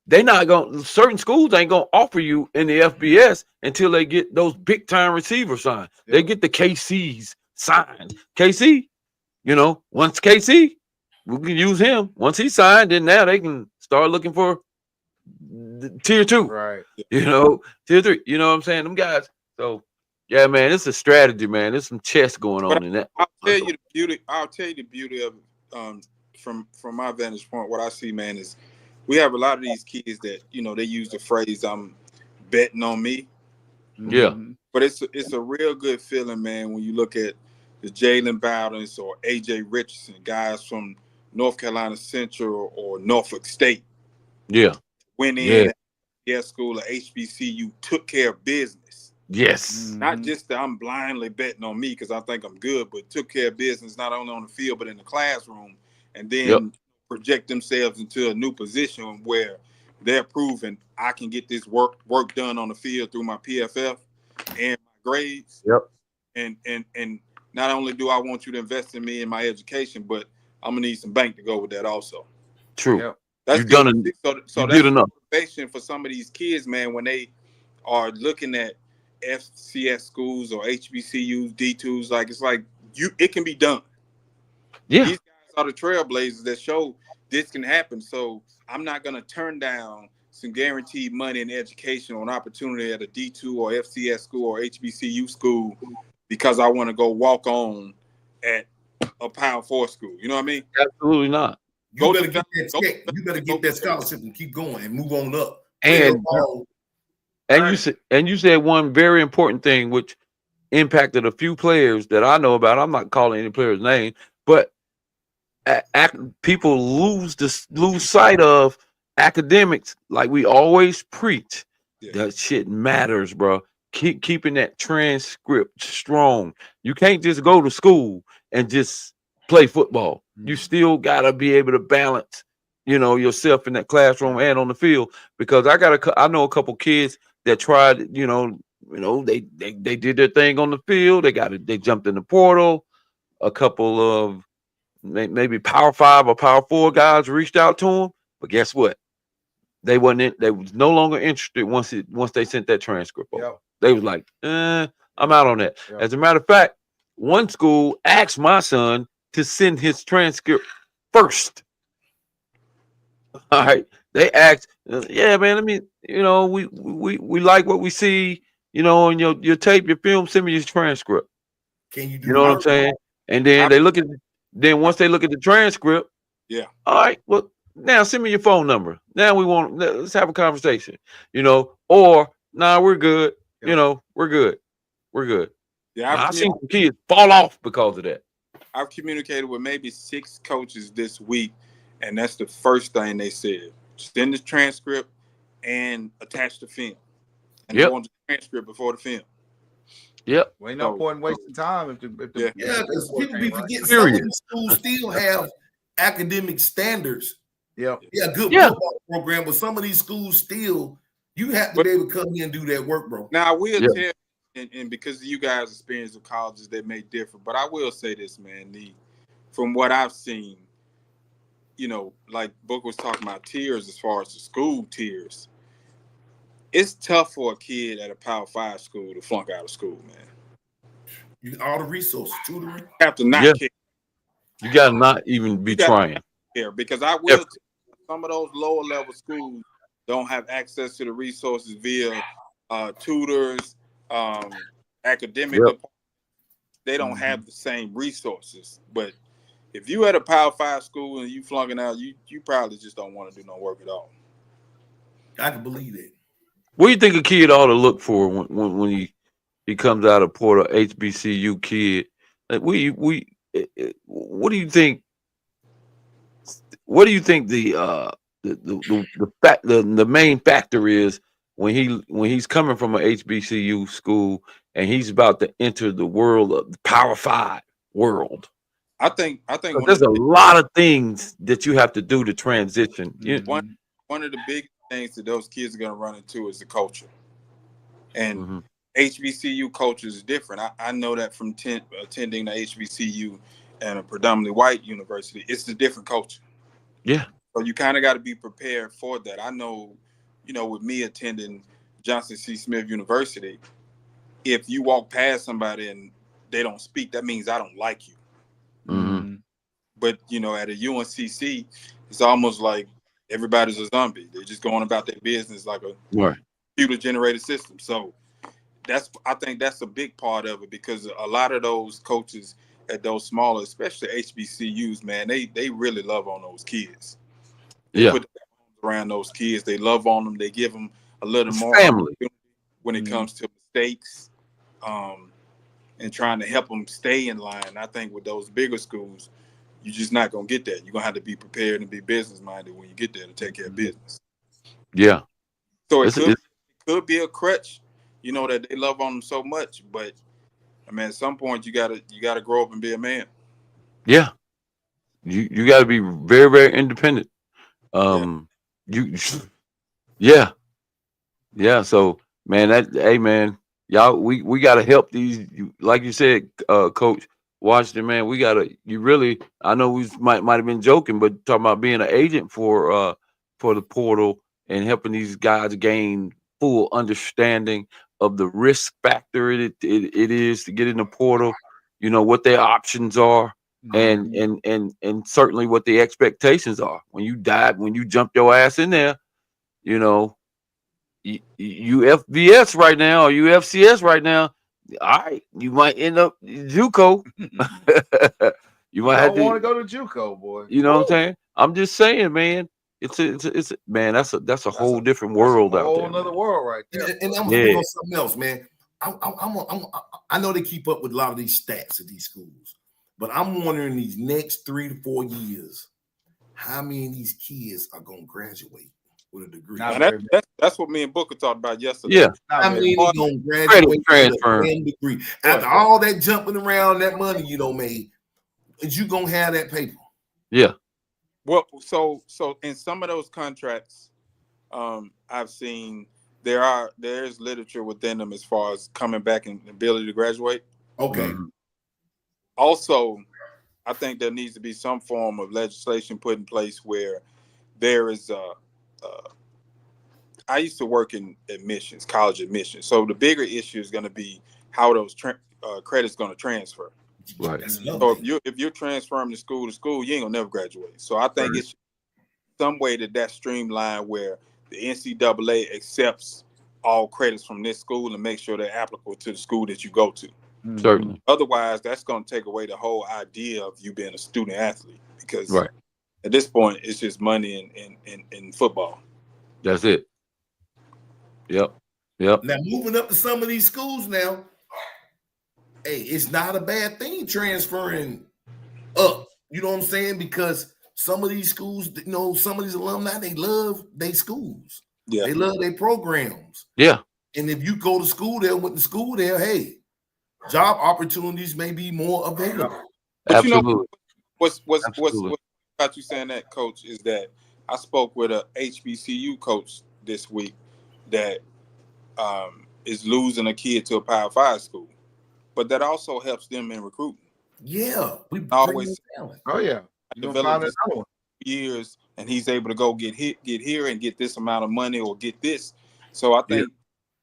S1: they not going, certain schools ain't going to offer you in the FBS until they get those big time receivers signed. They get the KCs signed. KC, once KC, we can use him. Once he's signed, then now they can start looking for tier 2.
S2: Right.
S1: Tier 3. You know what I'm saying? Them guys. So, yeah, man, it's a strategy, man. There's some chess going on in that.
S4: I'll tell you the beauty of it, from my vantage point. What I see, man, is we have a lot of these kids that they use the phrase "I'm betting on me."
S1: Yeah.
S4: But it's a real good feeling, man, when you look at the Jalen Bowdens or AJ Richardson, guys from North Carolina Central or Norfolk State.
S1: Yeah.
S4: Went in at school at HBCU, took care of business.
S1: Yes.
S4: Not just that I'm blindly betting on me because I think I'm good, but took care of business not only on the field but in the classroom, and then project themselves into a new position where they're proving I can get this work done on the field through my PFF and my grades.
S1: Yep.
S4: And not only do I want you to invest in me and my education, but I'm gonna need some bank to go with that also.
S1: True.
S2: Yep.
S4: That's
S1: You've
S4: good.
S1: done
S4: So
S1: you
S4: that's
S1: did enough.
S4: motivation for some of these kids, man, when they are looking at FCS schools or HBCUs, D2s. Like it's like it can be done.
S1: Yeah.
S4: These guys are the trailblazers that show this can happen. So I'm not gonna turn down some guaranteed money and education on opportunity at a D2 or FCS school or HBCU school because I want to go walk on at a Power 4 school. You know what I mean?
S1: Absolutely not.
S3: You better get that check. You better get that scholarship and keep going and move on up.
S1: And you said one very important thing which impacted a few players that I know about. I'm not calling any player's name, but people lose sight of academics like we always preach.
S4: Yeah.
S1: That shit matters, bro. Keeping that transcript strong. You can't just go to school and just play football. You still gotta be able to balance, yourself in that classroom and on the field. Because I know a couple kids that tried, they did their thing on the field. They jumped in the portal. A couple of maybe Power 5 or Power 4 guys reached out to them, but guess what? They was no longer interested once they sent that transcript over.
S2: Yep.
S1: They was like, I'm out on that.
S2: Yep.
S1: As a matter of fact, one school asked my son to send his transcript first. All right. They asked, yeah, man, we like what we see, in your tape, your film, send me your transcript.
S3: Can you do
S1: You know what I'm saying? And then once they look at the transcript,
S4: Yeah.
S1: all right, well, now send me your phone number. Now let's have a conversation, or nah, we're good.
S2: Yeah.
S1: We're good. We're good.
S4: Yeah.
S1: I've seen some kids fall off because of that.
S4: I've communicated with maybe 6 coaches this week, and that's the first thing they said. Send the transcript and attach the film. And they want the transcript before the film.
S1: Yep.
S2: Well, ain't no point in wasting time
S3: because people be forgetting
S1: Period.
S3: some of these schools still have academic standards.
S2: Yep.
S3: Yeah, good football program, but some of these schools still, you have to be able to come in and do that work, bro.
S4: Now, I will tell, and because you guys' experience of colleges, they may differ, but I will say this, man. From what I've seen, like Book was talking about tiers as far as the school tiers, it's tough for a kid at a Power 5 school to flunk out of school, man.
S3: All the resources, tutoring.
S4: You have to not care.
S1: You got to not even be trying.
S4: Care because I will tell you, some of those lower level schools don't have access to the resources via tutors, academic departments. They don't have the same resources. But if you at a Power 5 school and you flunking out, you probably just don't want to do no work at all.
S3: I can believe it.
S1: What do you think a kid ought to look for when he comes out of Porter, HBCU kid? Like what do you think? What do you think the main factor is when he's coming from an HBCU school and he's about to enter the world of the Power 5 world?
S4: I think
S1: there's a lot of things that you have to do to transition.
S4: One of the big things that those kids are going to run into is the culture, and HBCU culture is different. I know that from attending the HBCU and a predominantly white university. It's a different culture.
S1: Yeah.
S4: So you kind of got to be prepared for that. I know, with me attending Johnson C. Smith University, if you walk past somebody and they don't speak, that means I don't like you.
S1: Mm-hmm.
S4: But, at a UNCC, it's almost like everybody's a zombie. They're just going about their business like a computer-generated system. So I think that's a big part of it because a lot of those coaches at those smaller, especially HBCUs, man, they really love on those kids. They put their arms around those kids. They love on them. They give them a little more
S1: family
S4: when it comes to mistakes, and trying to help them stay in line. I think with those bigger schools, you're just not gonna get that. You're gonna have to be prepared and be business minded when you get there to take care of business.
S1: Yeah.
S4: So it could be a crutch, that they love on them so much, but I mean, at some point you gotta grow up and be a man.
S1: Yeah. You got to be very, very independent. You, yeah. So, man, hey, man, y'all, we got to help these. Like you said, Coach Washington, man, we got to. You really, I know we might have been joking, but talking about being an agent for the portal and helping these guys gain full understanding of the risk factor it is to get in the portal. You know what their options are. And certainly what the expectations are when you jump your ass in there, you know, you FBS right now or you FCS right now, all right, you might end up JUCO. You might have
S2: don't want
S1: to
S2: to go to JUCO, boy.
S1: You know what I'm saying? I'm just saying, man. It's man. That's a whole different world out there.
S2: Whole another world right there.
S3: And I'm gonna speak on something else, man. I know they keep up with a lot of these stats at these schools, but I'm wondering these next 3 to 4 years, how many of these kids are gonna graduate with a degree?
S4: That's what me and Booker talked about yesterday.
S1: Yeah,
S3: how many are gonna graduate with a degree after all that jumping around, that money you don't made? Is you gonna have that paper?
S1: Yeah.
S4: Well, so in some of those contracts, I've seen there's literature within them as far as coming back and ability to graduate.
S3: Okay.
S4: Also, I think there needs to be some form of legislation put in place where there is I used to work in admissions, college admissions. So the bigger issue is going to be how those credits going to transfer.
S1: Right.
S4: So if you're transferring to school, you ain't gonna never graduate. So I think it's some way that's streamlined where the NCAA accepts all credits from this school and make sure they're applicable to the school that you go to.
S1: Certainly.
S4: Otherwise, that's gonna take away the whole idea of you being a student athlete because at this point it's just money in football.
S1: That's it. Yep.
S3: Now moving up to some of these schools now. Hey, it's not a bad thing transferring up. You know what I'm saying? Because some of these schools, you know, some of these alumni, they love their schools. Yeah. They love their programs.
S1: Yeah.
S3: And if you go to school there, went to school there, hey, job opportunities may be more available.
S4: But absolutely. You know, what's about you saying that, Coach, is that I spoke with a HBCU coach this week that is losing a kid to a Power 5 school. But that also helps them in recruiting.
S3: Yeah,
S4: we always.
S2: Oh yeah,
S4: develop years, and he's able to go get here and get this amount of money or get this. So I think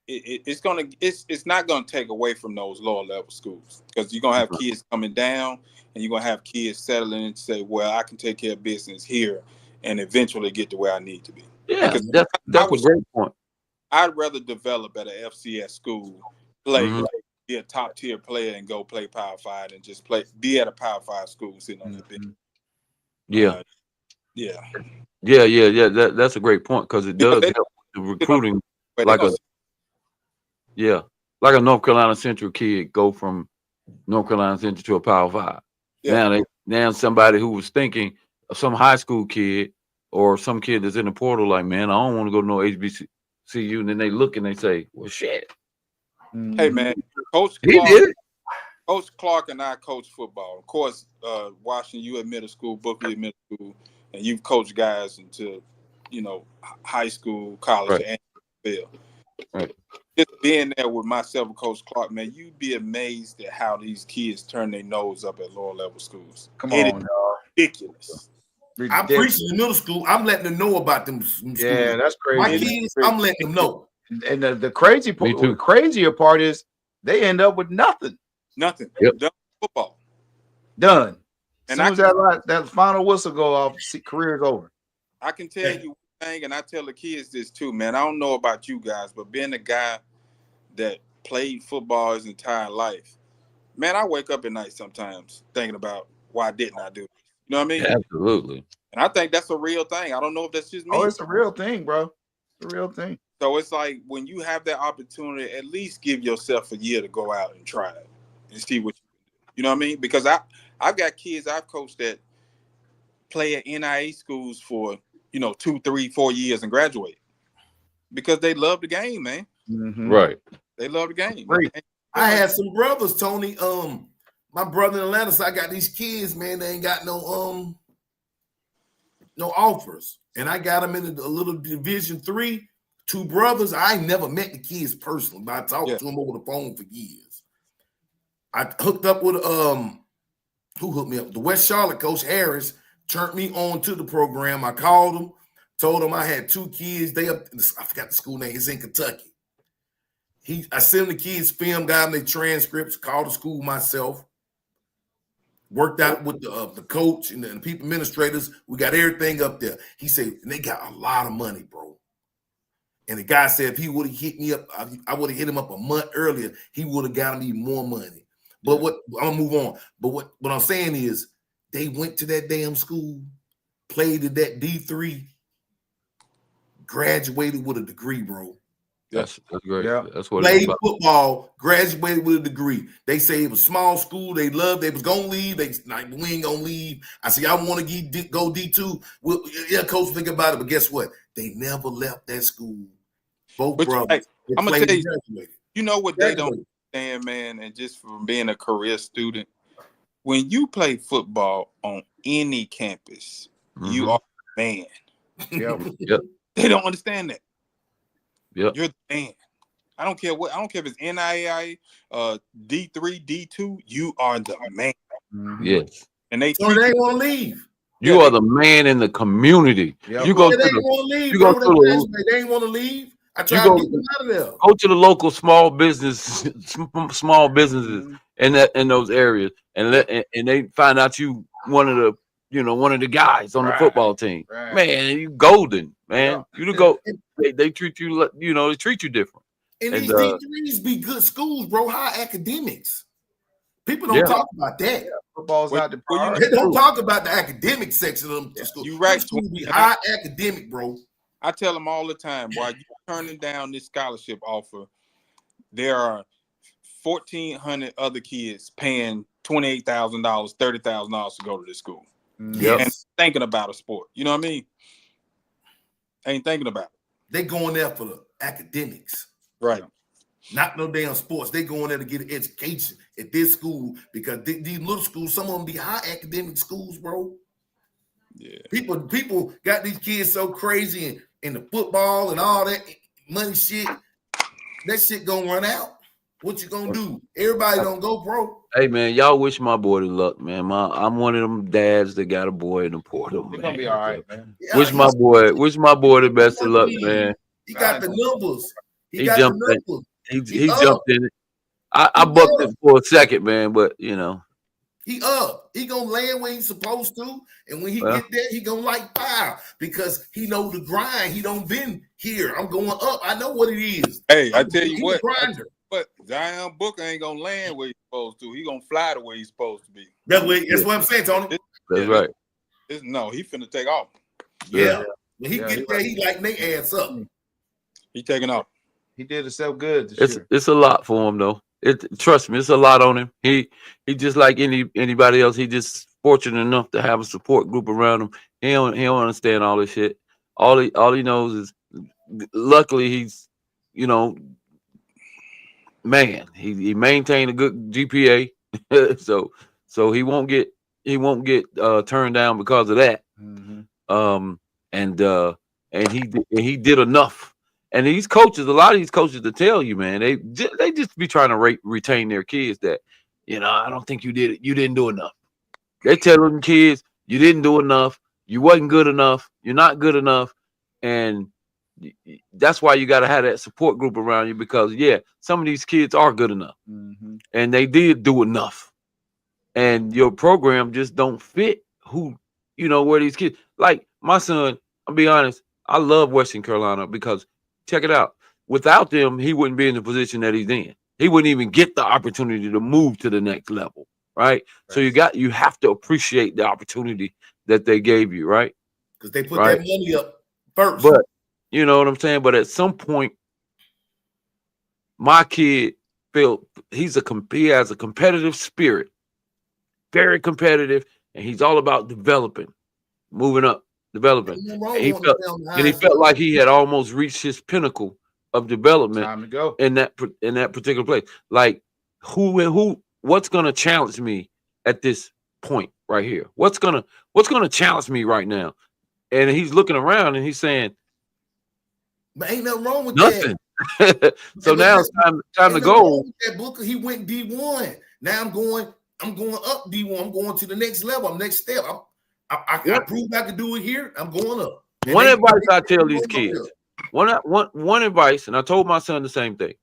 S4: it's not gonna take away from those lower level schools because you're gonna have kids coming down and you're gonna have kids settling and say, well, I can take care of business here and eventually get to where I need to be.
S1: Yeah, that's a great point.
S4: I'd rather develop at an FCS school, be a top tier player and go play Power 5 and just be at a Power 5 school sitting on the bench.
S1: That's a great point because it does help the recruiting. Like a North Carolina Central kid go from North Carolina Central to a Power 5. Yeah. Now somebody who was thinking some high school kid or some kid that's in the portal like, man, I don't want to go to no HBCU, and then they look and they say, well, shit.
S4: Hey man, Coach Clark and I coach football. Of course, Washington, you at middle school, Booker at middle school, and you've coached guys into, high school, college, and NFL. Right. Just being there with myself and Coach Clark, man, you'd be amazed at how these kids turn their nose up at lower level schools.
S2: Come on,
S4: ridiculous.
S3: I'm preaching in middle school. I'm letting them know about them schools.
S2: Yeah, that's crazy.
S3: My kids, I'm letting them know.
S2: And the crazier part is they end up with nothing.
S4: Nothing. Yep. Done football.
S2: Done. As soon as that final whistle go off, career's over.
S4: I can tell you one thing, and I tell the kids this too, man. I don't know about you guys, but being a guy that played football his entire life, man, I wake up at night sometimes thinking about why didn't I do it? You know what I mean?
S1: Absolutely.
S4: And I think that's a real thing. I don't know if that's just me.
S2: Oh, it's a real thing, bro. It's a real thing.
S4: So it's like when you have that opportunity, at least give yourself a year to go out and try it and see what you can do. You know what I mean? Because I've got kids I've coached that play at NIA schools for 2, 3, 4 years and graduate because they love the game, man.
S1: Mm-hmm. Right?
S4: They love the game.
S3: I had some brothers, Tony. My brother in Atlanta, so I got these kids, man. They ain't got no no offers. And I got them in a little Division 3, 2 brothers. I ain't never met the kids personally, but I talked to them over the phone for years. I hooked up with who hooked me up? The West Charlotte coach Harris turned me on to the program. I called him, told him I had 2 kids. I forgot the school name. It's in Kentucky. I sent the kids film, got them their transcripts, called the school myself, worked out with the coach and the people administrators. We got everything up there. He said, and they got a lot of money, bro. And the guy said if he would have hit me up, I would have hit him up a month earlier, he would have gotten me more money. But I'm gonna move on. But what I'm saying is they went to that damn school, played at that D3, graduated with a degree, bro.
S1: That's great.
S2: Yeah.
S1: That's what
S3: Played
S1: it's about.
S3: football, graduated with a degree. They say it was small school. They was gonna leave. They like, we ain't gonna leave. I say I want to go D2. Well, yeah, coach, think about it. But guess what? They never left that school. Both brothers.
S4: Hey, I'm gonna tell you,
S3: graduated.
S4: you know what they don't understand, man, and just from being a career student, when you play football on any campus, you are the man.
S2: Yep.
S4: They don't understand that.
S1: Yep.
S4: You're the man. I don't care if it's NIAI, D3, D2, you are the man.
S1: Yes.
S3: So
S4: And they
S3: they want to leave.
S1: You are the man in the community.
S2: Yep.
S1: You go
S3: They
S1: to
S3: ain't
S1: the
S3: want to leave.
S1: you
S3: Bro.
S1: go to
S3: They ain't want to leave. I tried
S1: go-
S3: to get them out of there.
S1: go to the local small businesses in those areas, and they find out you one of the guys on the
S2: Right.
S1: football team.
S2: Right.
S1: Man, you golden, man.
S2: Yeah.
S1: You to go. They treat you they treat you different.
S3: And
S1: And,
S3: these D3s be good schools, bro. High academics. People don't
S1: Yeah.
S3: talk about that.
S2: Football's not the
S4: Well, you
S2: priority.
S3: They don't talk about the academic section of them schools.
S4: You right.
S3: Them schools be high academic, bro.
S4: I tell them all the time, while you're turning down this scholarship offer, there are 1,400 other kids paying $28,000, $30,000 to go to this school.
S1: Yep.
S4: And thinking about a sport. You know what I mean? Ain't thinking about it.
S3: They going there for the academics,
S4: Right.
S3: not no damn sports. They going there to get an education at this school because these little schools, some of them be high academic schools, bro.
S4: Yeah.
S3: People got these kids so crazy in the football and all that money shit. That shit gonna run out. What you gonna do? Everybody don't go pro.
S1: Hey man, y'all wish my boy the luck, man. I'm one of them dads that got a boy in the portal.
S2: It's gonna be all right, man.
S3: Yeah,
S1: Wish my boy the best of luck, man.
S3: He got the numbers.
S1: He
S3: got
S1: jumped
S3: the
S1: in.
S3: numbers.
S1: He jumped in it. I bucked it for a second, man, but
S3: He up. He gonna land where he's supposed to, and when he
S1: Well.
S3: get there, he gonna like fire because he know the grind. He don't been here. I'm going up. I know what it is.
S4: Hey, I tell you
S3: He's
S4: what,
S3: a grinder.
S4: but Zion Booker ain't gonna land where he's supposed to. He gonna fly the way he's supposed to be.
S3: That's what I'm saying, Tony.
S1: that's right.
S4: No, he finna take off.
S3: Yeah. When he
S2: Yeah,
S3: get
S2: he
S3: there, he like they ass up.
S4: He taking off.
S2: He did himself good this year.
S1: It's a lot for him though. Trust me, it's a lot on him. He just like anybody else. He just fortunate enough to have a support group around him. He don't understand all this shit. All he knows is, luckily he's, man. He maintained a good GPA, so he won't get turned down because of that. And he did enough. And these coaches, a lot of these coaches, to tell you, man, they just be trying to retain their kids. That, I don't think you did it. You didn't do enough. They tell them kids, you didn't do enough. You wasn't good enough. You're not good enough. And that's why you got to have that support group around you, because some of these kids are good enough, and they did do enough. And your program just don't fit where these kids. Like my son, I'll be honest, I love Western Carolina because, check it out, without them, he wouldn't be in the position that he's in. He wouldn't even get the opportunity to move to the next level, right? So you have to appreciate the opportunity that they gave you, right?
S3: Because they put that money up first.
S1: But you know what I'm saying? But at some point, my kid felt he has a competitive spirit, very competitive, and he's all about developing, moving up, developing. And he felt like he had almost reached his pinnacle of development.
S2: Time to go.
S1: in that particular place. Like what's gonna challenge me at this point right here? What's gonna challenge me right now? and he's looking around and he's saying
S3: But ain't nothing wrong with
S1: nothing.
S3: that.
S1: So now it's time to
S3: Ain't nothing
S1: go.
S3: wrong with that, Booker. He went D1. Now I'm going up D1. I'm going to the next level. I'm next step. I proved I could do it here. I'm going up. And
S1: One
S3: they-
S1: advice I tell
S3: they
S1: these
S3: going
S1: kids.
S3: up.
S1: One advice, and I told my son the same thing.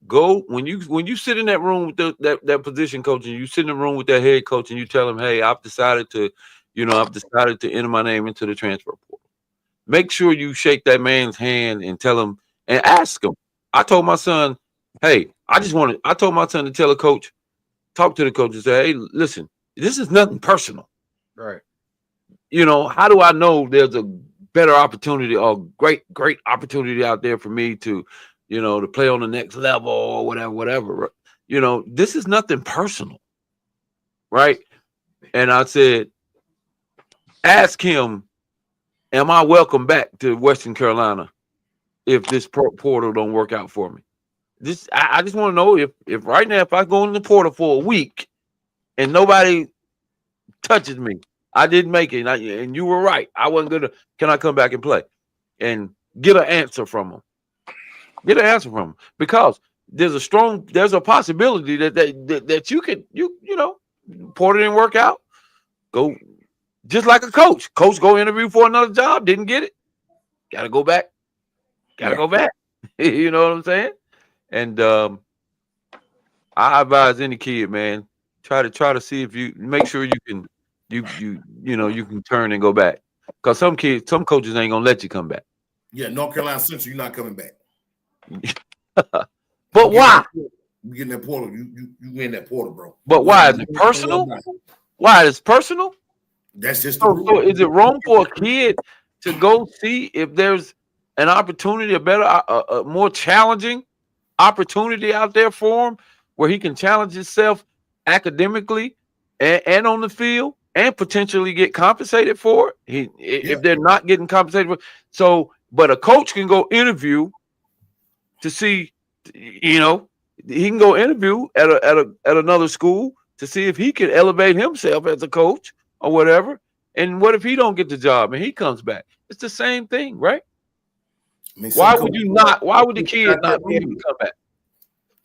S1: Go when you sit in that room with that position coach, and you sit in the room with that head coach, and you tell him, "Hey, I've decided to enter my name into the transfer portal." Make sure you shake that man's hand and tell him and ask him. I told my son, "Hey, I told my son to tell the coach, talk to the coach and say, hey, listen, this is nothing personal.
S2: Right.
S1: How do I know there's a better opportunity or great opportunity out there for me to, to play on the next level or whatever. This is nothing personal. Right. And I said, ask him, am I welcome back to Western Carolina if this portal don't work out for me? I just want to know if right now, if I go in the portal for a week and nobody touches me, I didn't make it, and you were right, I wasn't gonna. Can I come back and play? And get an answer from them. Get an answer from them, because there's a possibility that you could portal didn't work out. Go just like a coach. Coach go interview for another job, didn't get it. Got to go back. Go back. You know what I'm saying? And I advise any kid, man, try to see if you make sure you can you can turn and go back, because some coaches ain't gonna let you come back.
S3: Yeah, North Carolina Central, you're not coming back.
S1: But why?
S3: You get in that portal, you win that portal, bro.
S1: But why is it personal? Why is it personal?
S3: That's just
S1: so is it wrong for a kid to go see if there's an opportunity, a better, a more challenging opportunity out there for him, where he can challenge himself academically and on the field, and potentially get compensated for it? If they're not getting compensated for it. So, but a coach can go interview to see, he can go interview at another school to see if he can elevate himself as a coach or whatever. And what if he don't get the job and he comes back? It's the same thing, right? Why would the kid not be able to come back?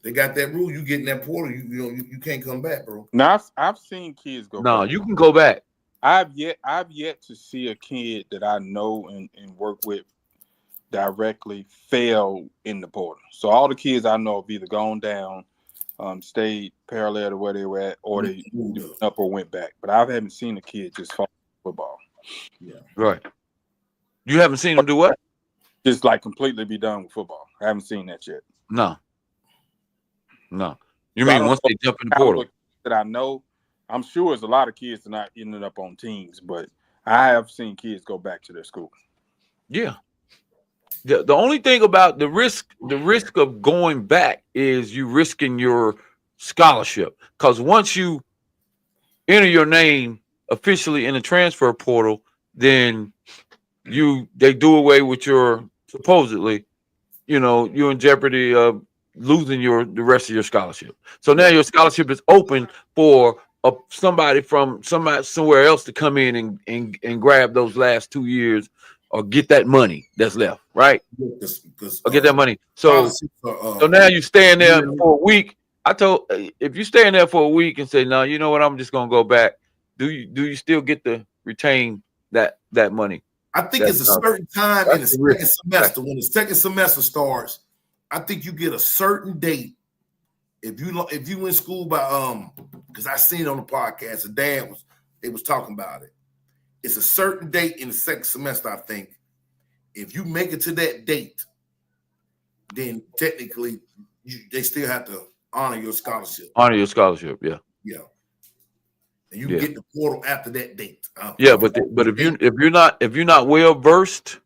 S3: They got that rule. You get in that portal, you can't come back, bro.
S4: Now I've seen kids go.
S1: No,
S4: back.
S1: you can go back.
S4: I've yet to see a kid that I know and work with directly fail in the portal. So all the kids I know have either gone down, stayed parallel to where they were at, or they moved up or went back. But I haven't seen a kid just fall football.
S3: Yeah,
S1: right. You haven't seen them do what?
S4: Just like completely be done with football. I haven't seen that yet.
S1: No. You mean once they jump in the portal?
S4: That I know, I'm sure there's a lot of kids that are not ending up on teams, but I have seen kids go back to their school.
S1: Yeah. The only thing about the risk of going back is you risking your scholarship, because once you enter your name officially in the transfer portal, then they do away with your supposedly, you're in jeopardy of losing the rest of your scholarship. So now your scholarship is open for somebody somewhere else to come in and grab those last 2 years or get that money that's left, right? Or get that money. So now you staying there for a week. If you stay in there for a week and say, no, you know what, I'm just gonna go back. Do you still get to retain that money?
S3: I think it's a certain time in the second semester. When the second semester starts, I think you get a certain date. If you in school by because I seen it on the podcast, they was talking about it. It's a certain date in the second semester, I think. If you make it to that date, then technically they still have to honor your scholarship.
S1: Honor your scholarship, yeah.
S3: Yeah. And you get the portal after that date.
S1: Yeah, but if you're not well versed,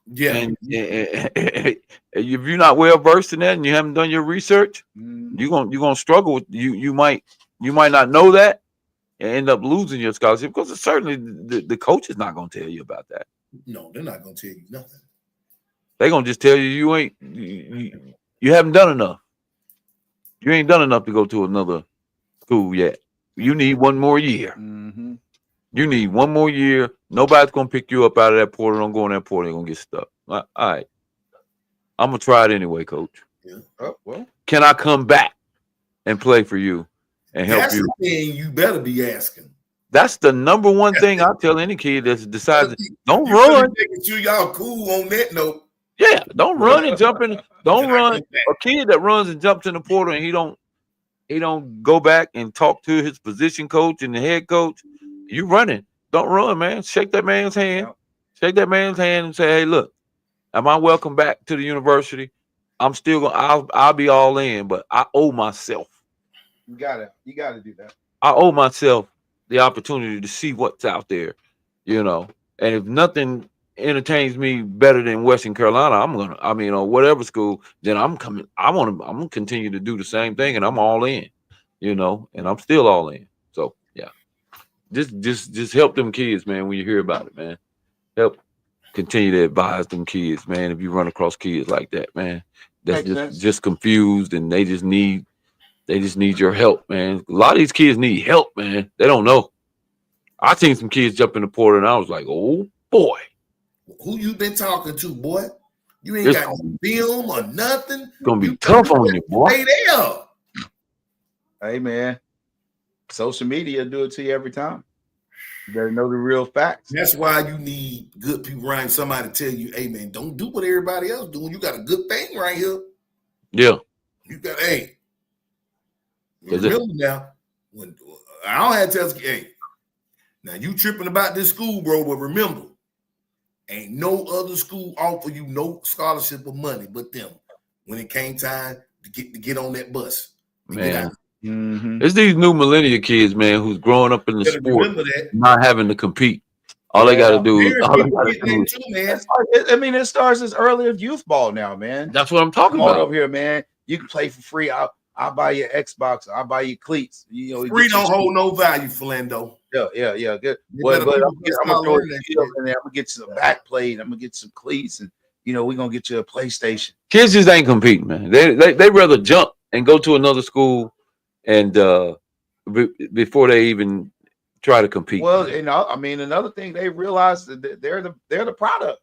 S1: and if you're not well versed in that and you haven't done your research, you're gonna struggle with you might not know that and end up losing your scholarship, because certainly the coach is not gonna tell you about that.
S3: No, they're not gonna tell you nothing.
S1: They're gonna just tell you you haven't done enough. You ain't done enough to go to another school yet. You need one more year.
S2: Mm-hmm.
S1: You need one more year. Nobody's gonna pick you up out of that portal. Don't go in that portal. You're gonna get stuck. All right. I'm gonna try it anyway, coach.
S2: Oh, well,
S1: Can I come back and play for you and help
S3: That's
S1: you?
S3: the thing you better be asking.
S1: That's the number one thing I tell any kid that decides don't
S3: You
S1: run.
S3: better making sure y'all cool on that note.
S1: Yeah, don't run and jump in. Don't run. A kid that runs and jumps in the portal and he don't go back and talk to his position coach and the head coach. You running. Don't run, man. Shake that man's hand. Shake that man's hand and say, hey, look, am I welcome back to the university? I'm still gonna I'll be all in, but I owe myself.
S2: you gotta do that.
S1: I owe myself the opportunity to see what's out there, you know. And if nothing entertains me better than Western Carolina, or whatever school, then I'm coming. I'm gonna continue to do the same thing, and I'm all in, you know, and I'm still all in. So yeah, just help them kids, man. When you hear about it, man, help continue to advise them kids, man. If you run across kids like that, man, that's just confused and they just need your help, man. A lot of these kids need help, man. They don't know. I seen some kids jump in the portal and I was like, oh boy.
S3: Who you been talking to, boy? You ain't got no film or nothing.
S1: It's gonna be tough on you, boy.
S3: Stay there.
S2: Hey, man, social media do it to you every time. You better know the real facts.
S3: That's why you need good people around. Somebody tell you, hey, man, don't do what everybody else doing. You got a good thing right here.
S1: Yeah.
S3: You got, hey. Remember now, when I don't have to tell you, hey, now you tripping about this school, bro, but remember, ain't no other school offer you no scholarship or money but them when it came time to get on that bus.
S1: Man.
S2: Mm-hmm.
S1: It's these new millennial kids, man, who's growing up in the sport, not having to compete. All they got to do is.
S2: I mean, it starts as early as youth ball now, man.
S1: That's what I'm talking
S2: Come on
S1: about.
S2: over here, man. You can play for free. I'll buy you Xbox. I'll buy you cleats. You know,
S3: free don't hold no value, Philando.
S2: Yeah. Good. But I'm gonna get you some back plate. I'm gonna get some cleats, and we're gonna get you a PlayStation.
S1: Kids just ain't competing, man. They rather jump and go to another school and before they even try to compete.
S2: Well, I mean, another thing they realize that they're the product.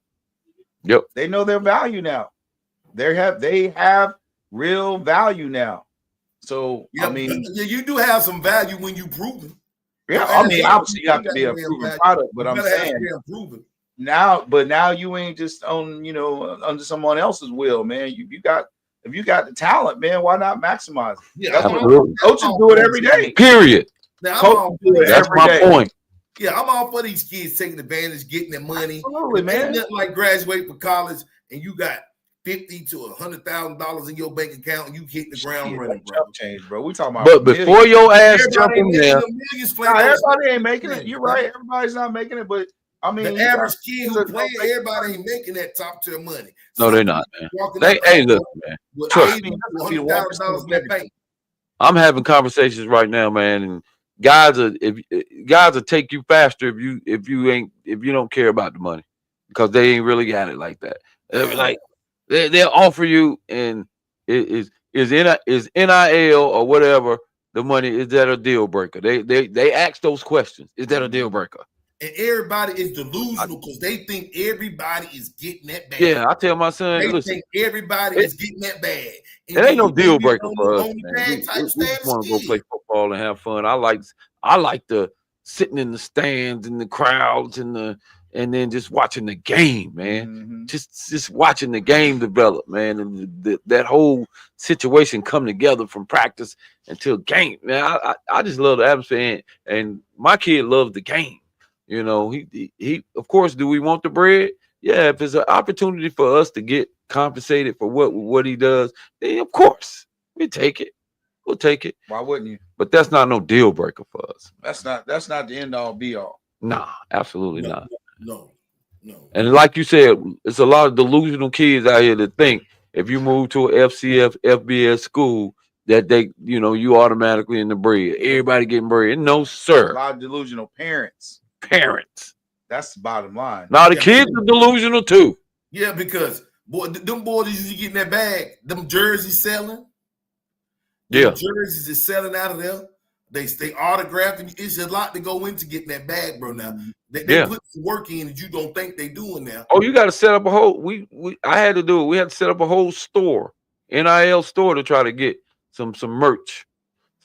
S1: Yep.
S2: They know their value now. They have real value now. So I mean,
S3: you do have some value when you prove it.
S2: Yeah, I mean, obviously you have to be a proven product, but I'm saying now you ain't just on under someone else's will, man. If you got the talent, man, why not maximize it?
S3: Yeah,
S2: coaches do it every day.
S1: Period.
S3: Now,
S1: that's my point.
S3: Yeah, I'm all for these kids taking advantage, getting their money.
S2: Absolutely, man.
S3: Ain't nothing like graduate from college and you got $50,000 to $100,000 in your bank account, and you hit the ground running, bro.
S2: Change, bro. We talking about.
S1: But before your ass jump in there,
S2: everybody ain't making it. You're right. Everybody's not making it, but I mean,
S3: the average kid who playing, everybody ain't making that top tier money.
S1: No, they're not, man. Look, man. Trust me. I'm having conversations right now, man, and guys will take you faster if you don't care about the money because they ain't really got it like that. Like they'll offer you, and is NIL or whatever the money, is that a deal breaker? They ask those questions. Is that a deal breaker?
S3: And everybody is delusional because they think everybody is getting that bag.
S1: Yeah, I tell my son,
S3: they
S1: listen,
S3: think everybody is getting that bag.
S1: It ain't no deal breaker for us, man. We just want to go play football and have fun. I like the sitting in the stands and the crowds and then just watching the game, man.
S2: Mm-hmm.
S1: Just watching the game develop, man, and that whole situation come together from practice until game, man. I just love the atmosphere, and my kid loves the game. You know, he of course, do we want the bread? Yeah, if it's an opportunity for us to get compensated for what he does, then of course we take it. We'll take it.
S2: Why wouldn't you?
S1: But that's not no deal breaker for us.
S2: That's not the end all be all.
S1: Nah, absolutely not.
S3: No.
S1: And like you said, it's a lot of delusional kids out here that think if you move to a FCS, FBS school, that you automatically in the bread. Everybody getting bread. No, sir.
S2: A lot of delusional parents. That's the bottom line.
S1: Now the kids are delusional too.
S3: Yeah, because them boys usually getting that bag. Them jerseys selling.
S1: Yeah,
S3: jerseys is selling out of there. They stay autographed, and it's a lot to go into getting that bag, bro. Now they
S1: Yeah.
S3: put some work in that you don't think they doing now.
S1: Oh, you got to set up a whole. I had to do it. We had to set up a whole store, NIL store, to try to get some merch,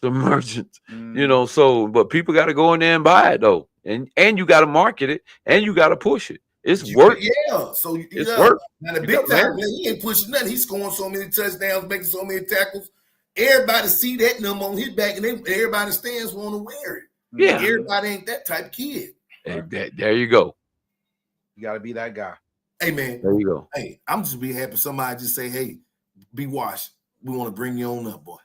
S1: some merchants. You know, so but people got to go in there and buy it though, and you got to market it, and you got to push it. It's work.
S3: Yeah, so
S1: It's work.
S3: Now the
S1: You
S3: big
S1: got-
S3: time player, he ain't pushing nothing. He's scoring so many touchdowns, making so many tackles. Everybody see that number on his back, and everybody in the stands want to wear it.
S1: Yeah.
S3: Everybody ain't that type of kid.
S1: Hey, there you go.
S2: You got to be that guy.
S3: Hey man,
S1: There you go.
S3: hey, I'm just be happy somebody just say, "Hey, be washed. We want to bring you on up, boy."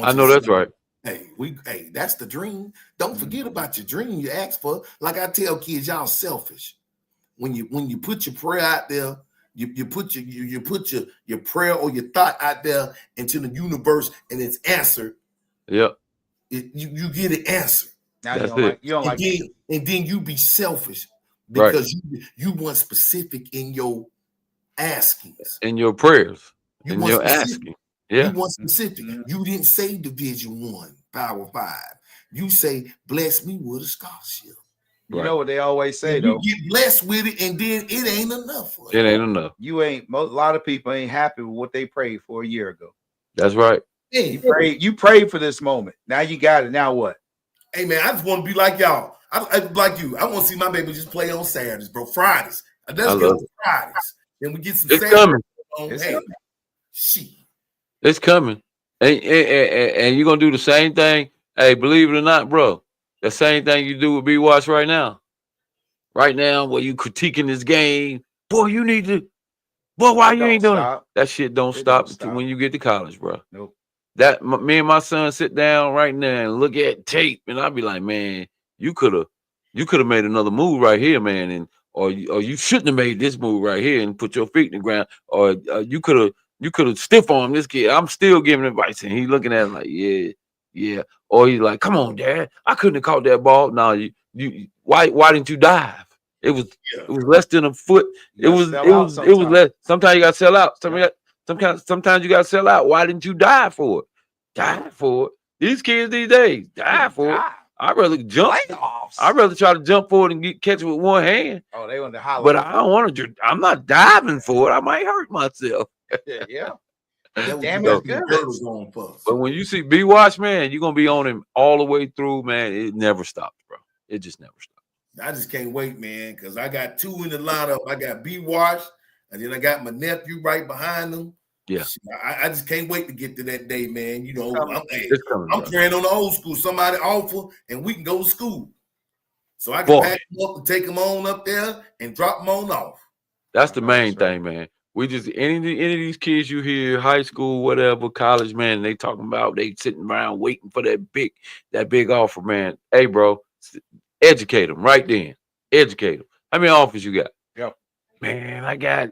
S1: I know that's right.
S3: Hey, that's the dream. Don't forget about your dream you asked for. Like I tell kids, y'all selfish. When you put your prayer out there, you put your prayer or your thought out there into the universe, and it's answered.
S1: Yep.
S3: You get an answer.
S2: Now
S1: That's
S2: you don't like
S3: And then you be selfish because you want specific in your askings.
S1: In your prayers,
S3: You
S1: in
S3: want
S1: your
S3: specific.
S1: asking. Yeah.
S3: You want specific. You didn't say Division I, Power 5. You say, bless me with a scholarship.
S2: You know what they always say,
S3: And
S2: though.
S3: you get blessed with it, and then it ain't enough for
S1: It ain't enough.
S2: You ain't. A lot of people ain't happy with what they prayed for a year ago.
S1: That's right.
S3: Hey,
S2: You prayed for this moment. Now you got it. Now what?
S3: hey, man, I just want to be like y'all. I like you. I want to see my baby just play on Saturdays, bro. Fridays. Let's
S1: I
S3: get
S1: love
S3: on Fridays. Then we get some
S1: It's
S3: Saturdays
S1: coming.
S3: on.
S2: It's
S3: Hey,
S2: coming.
S3: shit.
S1: It's coming. And you're gonna do the same thing. Hey, believe it or not, bro. The same thing you do with B Watch right now. Right now, where you critiquing this game, boy, you need to. Boy, why you
S2: Don't
S1: ain't doing it?
S2: stop.
S1: That shit don't
S2: It
S1: stop
S2: don't
S1: until
S2: stop.
S1: when you get to college, bro.
S2: Nope.
S1: Me and my son sit down right now and look at tape, and I'll be like, man, you could have made another move right here, man, and or you shouldn't have made this move right here and put your feet in the ground, or you could have stiff armed this kid. I'm still giving advice, and he looking at him like, yeah, or he's like, come on, Dad, I couldn't have caught that ball. No, you why didn't you dive? It was less than a foot.
S2: You
S1: It
S2: gotta
S1: was
S2: sell out
S1: less. Sometimes you got to sell out.
S2: Yeah.
S1: Sometimes you got to sell out. Why didn't you die for it? Die for it. These kids these days die for it. I'd rather jump.
S2: Playoffs.
S1: I'd rather try to jump for it and catch it with one hand.
S2: Oh, they want to holler.
S1: But I don't want to. I'm not diving for it. I might hurt myself.
S2: yeah.
S3: That was
S2: Damn,
S3: what
S2: it's good.
S3: the girls going for.
S1: But when you see B Watch, man, you're gonna be on him all the way through, man. It never stops, bro. It just never stops.
S3: I just can't wait, man, because I got two in the lineup. I got B Watch, and then I got my nephew right behind them.
S1: Yeah.
S3: I just can't wait to get to that day, man. You know,
S1: It's coming,
S3: I'm
S1: bro.
S3: praying on the old school. Somebody offer, and we can go to school. So I can
S1: Boy.
S3: pack them up and take them on up there and drop them on off.
S1: That's the main
S2: That's right.
S1: thing, man. We just any of these kids you hear, high school, whatever, college, man, they talking about they sitting around waiting for that big offer, man. Hey, bro, educate them right then. Educate them. How many offers you got?
S2: Yep.
S1: Man, I got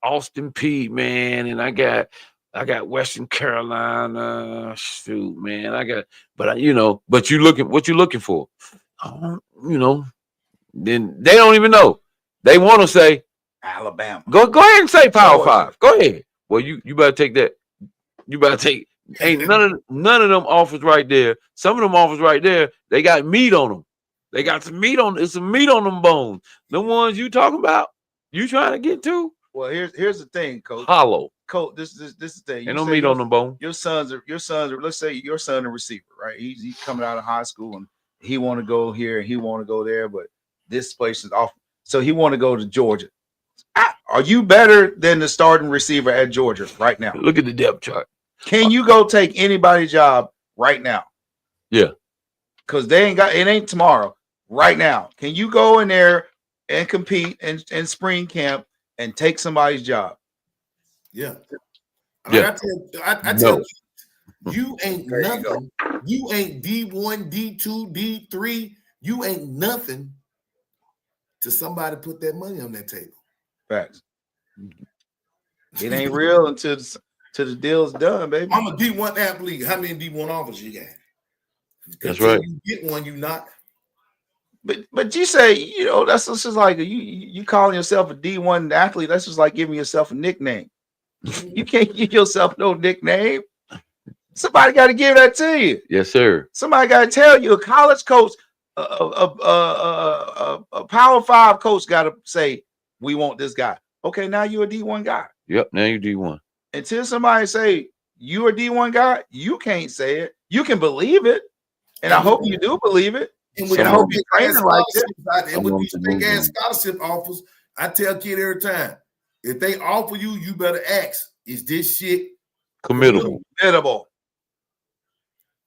S1: Austin P, man, and I got Western Carolina. Shoot, man, but you what you looking for? Then they don't even know. They want to say
S2: Alabama.
S1: go ahead and say Power
S2: Georgia.
S1: 5. Go ahead. Well, you better take that. You better take. Ain't none of them offers right there. Some of them offers right there, they got meat on them. They got some meat on. It's some meat on them bones. The ones you talking about, you trying to get to,
S2: Well, here's the thing, Coach.
S1: hollow.
S2: Coach, this is the thing.
S1: Ain't no meat on them bones.
S2: Your sons are. Let's say your son a receiver, right? He's coming out of high school and he want to go here and he want to go there, but this place is off. So he want to go to Georgia. Are you better than the starting receiver at Georgia right now?
S1: Look at the depth chart.
S2: Can you go take anybody's job right now?
S1: Yeah.
S2: Because it ain't tomorrow. Right now. Can you go in there and compete in spring camp and take somebody's job?
S3: Yeah.
S1: Yeah.
S3: I tell you ain't
S2: There you
S3: nothing. You ain't D1, D2, D3. You ain't nothing to somebody put that money on that table.
S2: Facts. It ain't real until the deal's done, baby.
S3: I'm a D1 athlete. How many D1 offers you got?
S1: That's
S3: Until
S1: right.
S3: You get one, you not.
S2: But you say, that's just like you calling yourself a D1 athlete. That's just like giving yourself a nickname. You can't give yourself no nickname. Somebody got to give that to you.
S1: Yes, sir.
S2: Somebody got to tell you. A college coach, a Power 5 coach got to say, we want this guy. Okay, now you're a D1 guy.
S1: Yep. Now you D1.
S2: Until somebody say you're a D1 guy, you can't say it. You can believe it, and I hope you do believe it.
S3: And
S2: I hope you're training like this.
S3: And with these big ass scholarship offers, I tell kid every time, if they offer you, you better ask, is this shit
S1: Committable.
S2: Committable.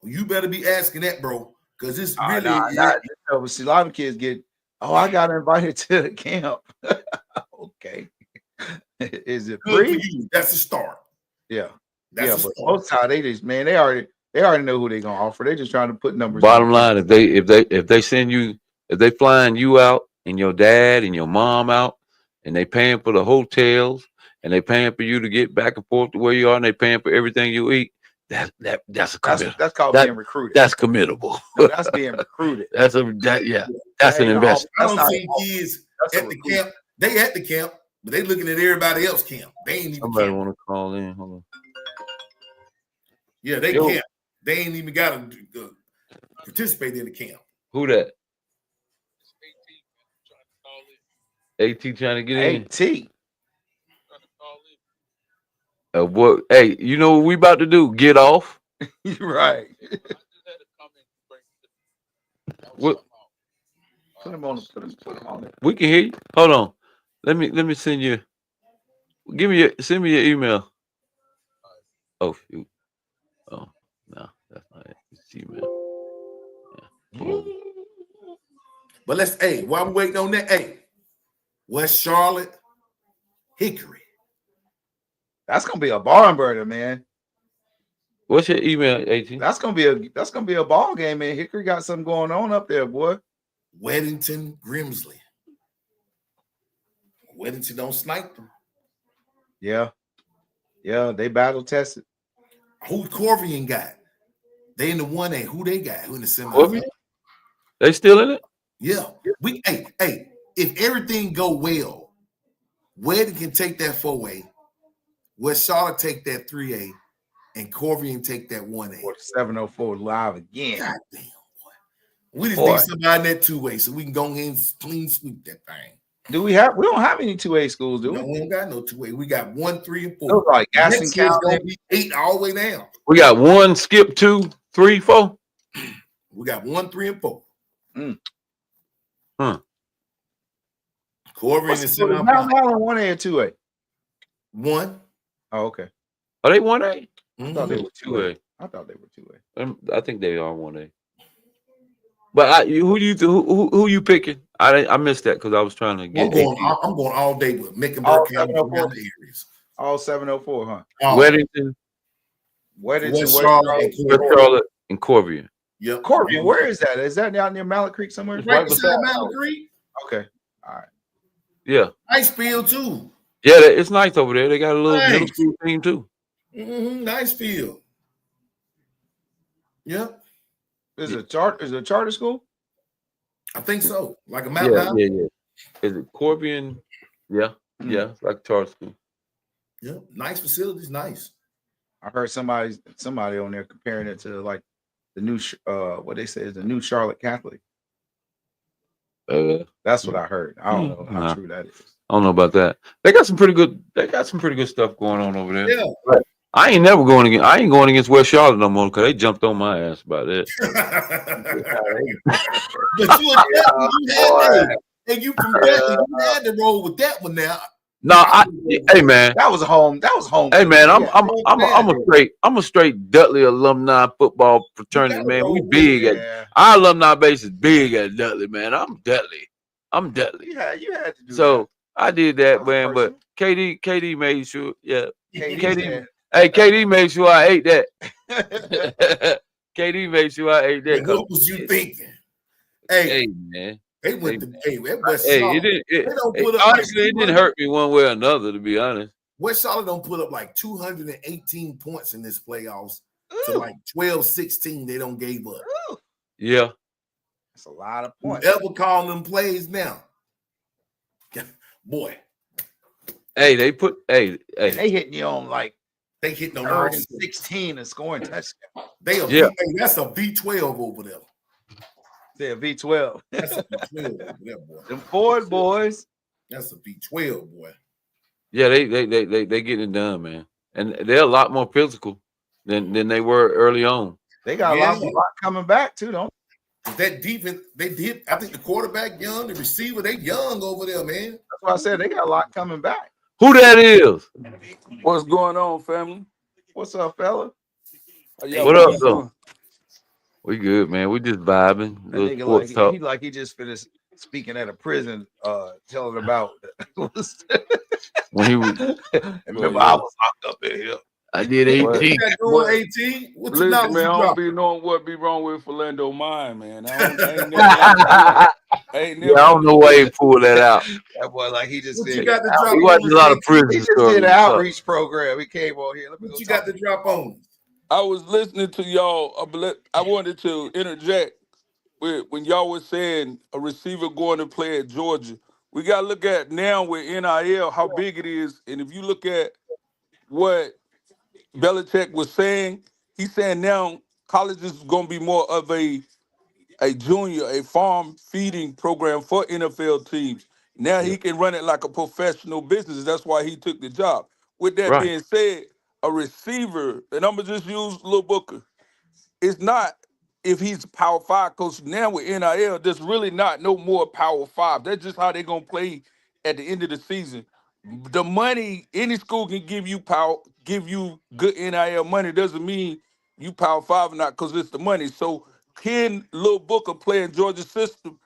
S3: You better be asking that, bro, because it's really
S2: See, a lot of kids get, I got invited to the camp. Okay. Is it
S3: good
S2: free?
S3: for you. That's a start.
S2: Yeah.
S3: That's
S2: Yeah,
S3: a
S2: but
S3: start.
S2: most times they just, man, they already know who they're gonna offer. They're just trying to put numbers.
S1: Bottom line, if they send you, if they flying you out and your dad and your mom out, and they paying for the hotels and they paying for you to get back and forth to where you are, and they paying for everything you eat, that's a commitment.
S2: That's called
S1: That-
S2: being recruited.
S1: That's committable.
S2: That's being recruited.
S1: That's an investment.
S3: I
S2: That's
S3: don't
S2: not-
S3: see kids
S2: that's a
S3: at the
S2: recruit.
S3: camp. They at the camp, but they looking at everybody else camp. They ain't even
S1: Somebody
S3: camp.
S1: want to call in? Hold on.
S3: Yeah, they
S1: Yo.
S3: camp. They ain't even got to participate in the camp.
S1: Who that? AT trying to get in.
S2: AT.
S1: What? Hey, you know what we about to do? Get off.
S2: Right.
S1: What?
S2: Put him on. Put him on it.
S1: We can hear you. Hold on. Let me send you. Send me your email. Oh shoot. Oh no, that's not it. It's Gmail. Yeah. Boom.
S3: But while we waiting on that, West Charlotte, Hickory.
S2: That's gonna be a barn burner, man.
S1: What's your email, AT?
S2: That's gonna be a ball game, man. Hickory got something going on up there, boy.
S3: Weddington, Grimsley. Weddington don't snipe them.
S2: Yeah, they battle tested.
S3: Who Corvian got? They in the 1A. Who they got? Who in the semi?
S1: Corvian? They still in it?
S3: Yeah. If everything go well, Wedding can take that 4A, West Charlotte take that 3A, and Corvian take that 1A.
S2: 704 live again.
S3: God damn, boy. We just
S2: Boy.
S3: need somebody in that 2A so we can go ahead and clean sweep that thing.
S2: Do we have? We don't have any 2A schools, do we?
S3: No, we don't got no 2A. We got 1, 3, and 4.
S2: Those are like Gaston
S3: Next year's
S2: County.
S3: gonna be 8 all the way down.
S1: We got 1, skip 2, 3, 4.
S3: We got 1, 3, and 4.
S1: Huh.
S3: Corvian
S2: What's
S3: is
S2: the
S3: sitting
S2: Mount Allen 1A or 2A?
S3: 1.
S2: Oh, okay.
S1: Are they 1A?
S2: I thought they were 2A.
S1: 2A.
S2: I thought they were 2A.
S1: I think they are 1A. But who you picking? I missed that because I was trying to
S3: I'm
S1: get
S3: going all day with Mecklenburg County around the areas.
S2: All 704, huh?
S1: Weddington,
S2: Weddington,
S3: West
S2: West
S3: Charlotte,
S2: Charlotte.
S1: West Charlotte, and Corvian.
S3: Yep.
S2: Corvian, where is that? Is that out near Mallet Creek somewhere?
S3: Right beside Mountain Creek.
S2: Okay. All right.
S1: Yeah.
S3: Nice field too.
S1: Yeah, it's nice over there. They got a little middle
S3: Nice.
S1: school team too.
S3: Nice field. Yep.
S2: Is it a charter school?
S3: I think so. Like a
S1: Yeah,
S3: mountain.
S1: yeah. Is it Corvian? Yeah, yeah. It's like charter school.
S3: Yep. Nice facilities. Nice.
S2: I heard somebody on there comparing it to like the new what they say is the new Charlotte Catholic. That's what I heard. I don't know how
S1: Nah.
S2: true that is.
S1: I don't know about that. They got some pretty good stuff going on over there.
S3: Yeah.
S1: I ain't going against West Charlotte no more because they jumped on my ass about that.
S3: But you had and you from Bentley, you had to roll with that one now.
S1: No, hey man.
S2: That was home.
S1: Hey man, I'm
S3: Yeah.
S1: a straight Dudley alumni football fraternity, man. We big at our alumni base is big at Dudley, man. I'm Dudley.
S2: Yeah, you had to do
S1: So I did that,
S2: That was
S1: man. But
S2: personal.
S1: KD made sure, yeah.
S2: that.
S1: KD Hey, KD made sure I ate that. KD made sure I ate that.
S3: What was you thinking? Hey,
S1: Hey man.
S3: they went to that West
S1: Hey,
S3: Charlotte.
S1: it
S3: don't
S1: didn't.
S3: put up
S1: Honestly,
S3: like
S1: it didn't hurt me one way or another, to be honest.
S3: West Charlotte don't put up like 218 points in this playoffs. To like 12-16, they don't gave up.
S1: Yeah.
S2: That's a lot of points.
S3: Whoever calling them plays now? Boy,
S1: Hey, they put. Hey.
S2: They hitting you on like
S3: They hitting on all
S2: Third and
S3: cylinders.
S2: 16 and scoring touchdown.
S3: They a
S1: Yeah.
S3: hey, that's a V12 over there.
S2: They're V12.
S3: That's a V12 over there, boy.
S2: Them Ford boys.
S3: That's a V12, boy.
S1: Yeah, they getting it done, man. And they're a lot more physical than they were early on.
S2: They got a lot coming back too, don't
S3: That defense, they did. I think the quarterback young, the receiver, they young over there, man.
S2: That's why I said they got a lot coming back.
S1: Who that is?
S5: What's going on, family?
S2: What's up, fella?
S5: How y'all
S1: What up,
S5: boys
S1: though?
S5: doing?
S1: We good, man. We just vibing.
S2: That
S1: Little
S2: nigga
S1: sports talk.
S2: he just finished speaking at a prison, telling about
S1: When he was,
S2: remember I was locked up in here.
S1: I did
S5: What?
S1: 18.
S3: That doing 18? What you
S5: Listen,
S3: knowledge
S5: man,
S3: you
S5: I don't
S3: drop?
S5: be knowing what be wrong with Philando Mine, man. I ain't never,
S1: Yeah,
S5: ain't
S1: I
S5: never
S1: don't know why he pulled that out.
S2: That boy, like he just
S3: What
S2: did.
S3: you got to drop
S1: He
S3: on
S1: watched a lot of
S3: us?
S1: prison
S2: He just
S1: stories.
S2: did an
S1: and stuff.
S2: outreach program. He came on here. Let me go
S3: What you
S2: talk
S3: got to drop on us?
S5: I was listening to y'all. I wanted to interject with when y'all was saying a receiver going to play at Georgia. We got to look at now with NIL how big it is, and if you look at what Belichick was saying, he's saying now college is going to be more of a junior, a farm feeding program for NFL teams. Now
S1: Yeah.
S5: he can run it like a professional business. That's why he took the job. With that
S1: Right.
S5: being said, a receiver, and I'm gonna just use Lil Booker. It's not if he's Power 5 coach now with NIL. There's really not no more Power 5. That's just how they're gonna play at the end of the season. The money any school can give you good NIL money doesn't mean you Power 5 or not because it's the money. So can Lil Booker play in Georgia's system?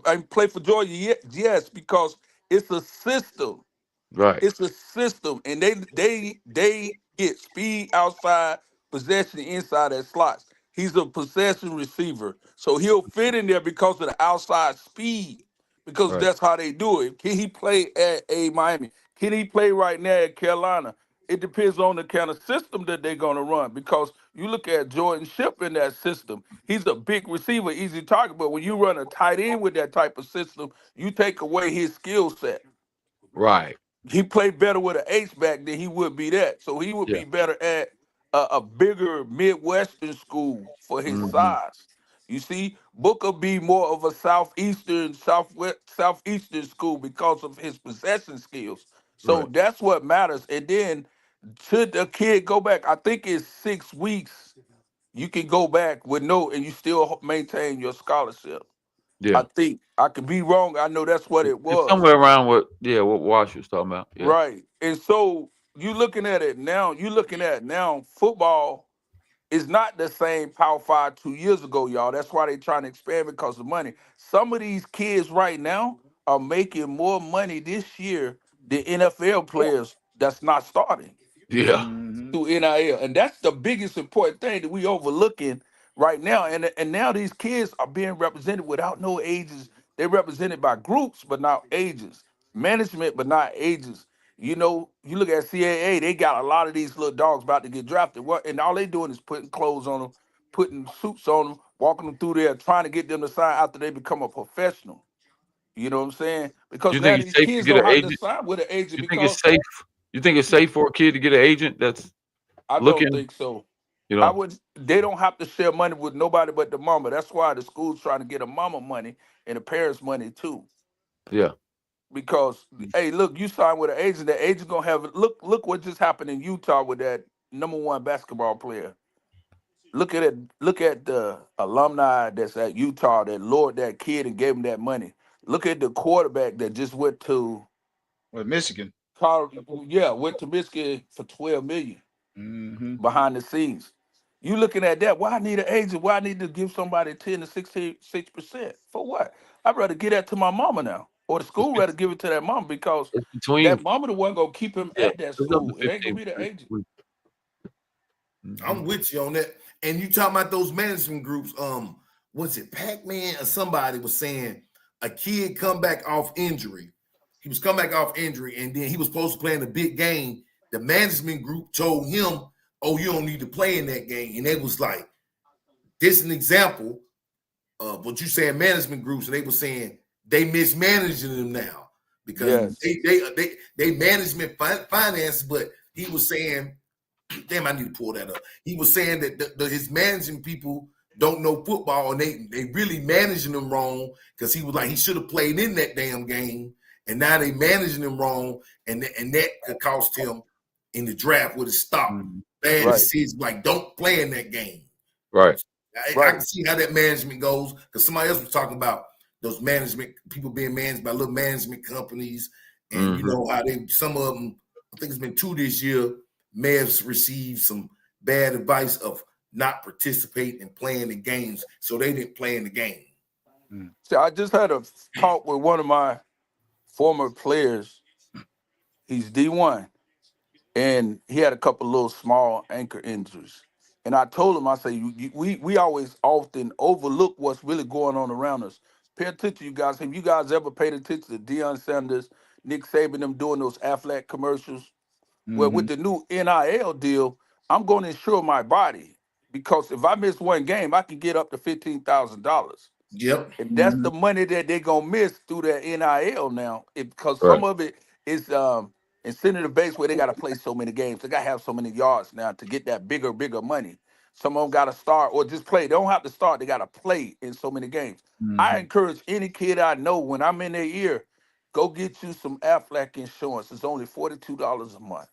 S5: I mean, play for Georgia? Yes, because it's a system.
S1: Right.
S5: It's a system, and they get speed outside, possession inside that slots. He's a possession receiver, so he'll fit in there because of the outside speed. Because
S1: Right.
S5: that's how they do it. Can he play at a Miami? Can he play right now at Carolina? It depends on the kind of system that they're going to run. Because you look at Jordan Ship in that system, he's a big receiver, easy target. But when you run a tight end with that type of system, you take away his skill set.
S1: Right.
S5: He played better with an H back than he would be that. So he would
S1: Yeah.
S5: be better at a bigger Midwestern school for his
S1: Mhm.
S5: size. You see, Booker be more of a southeastern school because of his possession skills. So
S1: Right.
S5: that's what matters. And then should the kid go back, I think it's 6 weeks. You can go back with and you still maintain your scholarship. I
S1: Yeah.
S5: think I could be wrong. I know that's what it
S1: It's
S5: was.
S1: somewhere around what Wash was talking about. Yeah.
S5: Right. And so you looking at it now, football is not the same Power 5 2 years ago, y'all. That's why they trying to expand because of money. Some of these kids right now are making more money this year than NFL players that's not starting
S1: Yeah.
S2: Mhm.
S5: through NIL. And that's the biggest important thing that we overlooking right now. And now these kids are being represented without no ages. They're represented by groups, but not ages. Management, but not ages. You know, you look at CAA, they got a lot of these little dogs about to get drafted. What and all they doing is putting clothes on them, putting suits on them, walking them through there, trying to get them to sign after they become a professional. You know what I'm saying? Because
S1: You
S5: now
S1: think it's
S5: these
S1: safe to
S5: kids
S1: get
S5: don't
S1: an
S5: have to
S1: agent?
S5: sign with an agent
S1: You think
S5: because
S1: it's safe? You think it's safe for a kid to get an agent that's
S5: I don't
S1: looking?
S5: think so.
S1: You
S5: I
S1: know.
S5: would. They don't have to share money with nobody but the mama. That's why the school's trying to get a mama money and the parents money too.
S1: Yeah.
S5: Because hey, look, you sign with an agent. The agent gonna have look what just happened in Utah with that #1 basketball player. Look at it. Look at the alumni that's at Utah that lured that kid and gave him that money. Look at the quarterback that just went to
S2: With Michigan.
S5: went to Michigan for $12 million.
S2: Mm-hmm.
S5: Behind the scenes. You looking at that? Why I need an agent? Why I need to give somebody 10 to 6% for what? I'd rather give that to my mama now, or the
S1: It's,
S5: school
S1: be-
S5: rather give it to that mom because
S1: it's between.
S5: that mama the one gonna keep him
S1: Yeah.
S5: at that
S1: It's up to
S5: school. It ain't gonna
S1: 15
S5: be the agent.
S1: weeks.
S3: I'm with you on that. And you talking about those management groups? Was it Pac-Man or somebody was saying a kid come back off injury? He was coming back off injury, and then he was supposed to play in a big game. The management group told him, "Oh, you don't need to play in that game." And they was like, "This is an example of what you saying." Management groups, and they were saying they mismanaging them now because
S5: Yes.
S3: they management finance. But he was saying damn, I need to pull that up. He was saying that his managing people don't know football and they really managing him wrong because he was like he should have played in that damn game, and now they managing him wrong, and that could cost him in the draft with a stop. Bad
S5: Right.
S3: decisions like don't play in that game.
S1: Right.
S3: I can see how that management goes because somebody else was talking about those management people being managed by little management companies, and you know how some of them. I think it's been 2 this year. May have received some bad advice of not participating and playing the games, so they didn't play in the game.
S5: See, I just had a talk with one of my former players. He's D1, and he had a couple little small ankle injuries. And I told him, I say, we always often overlook what's really going on around us. Pay attention, you guys. Have you guys ever paid attention to Deion Sanders, Nick Saban, them doing those Aflac commercials? Well, with the new NIL deal, I'm going to insure my body because if I miss one game, I can get up to $15,000.
S3: Yep.
S5: And that's the money that they're going to miss through that NIL now because
S1: Right.
S5: some of it is incentive based where they got to play so many games. They got to have so many yards now to get that bigger money. Some of them got to start or just play. They don't have to start. They got to play in so many games. I encourage any kid I know when I'm in their ear, go get you some Aflac insurance. It's only $42 a month.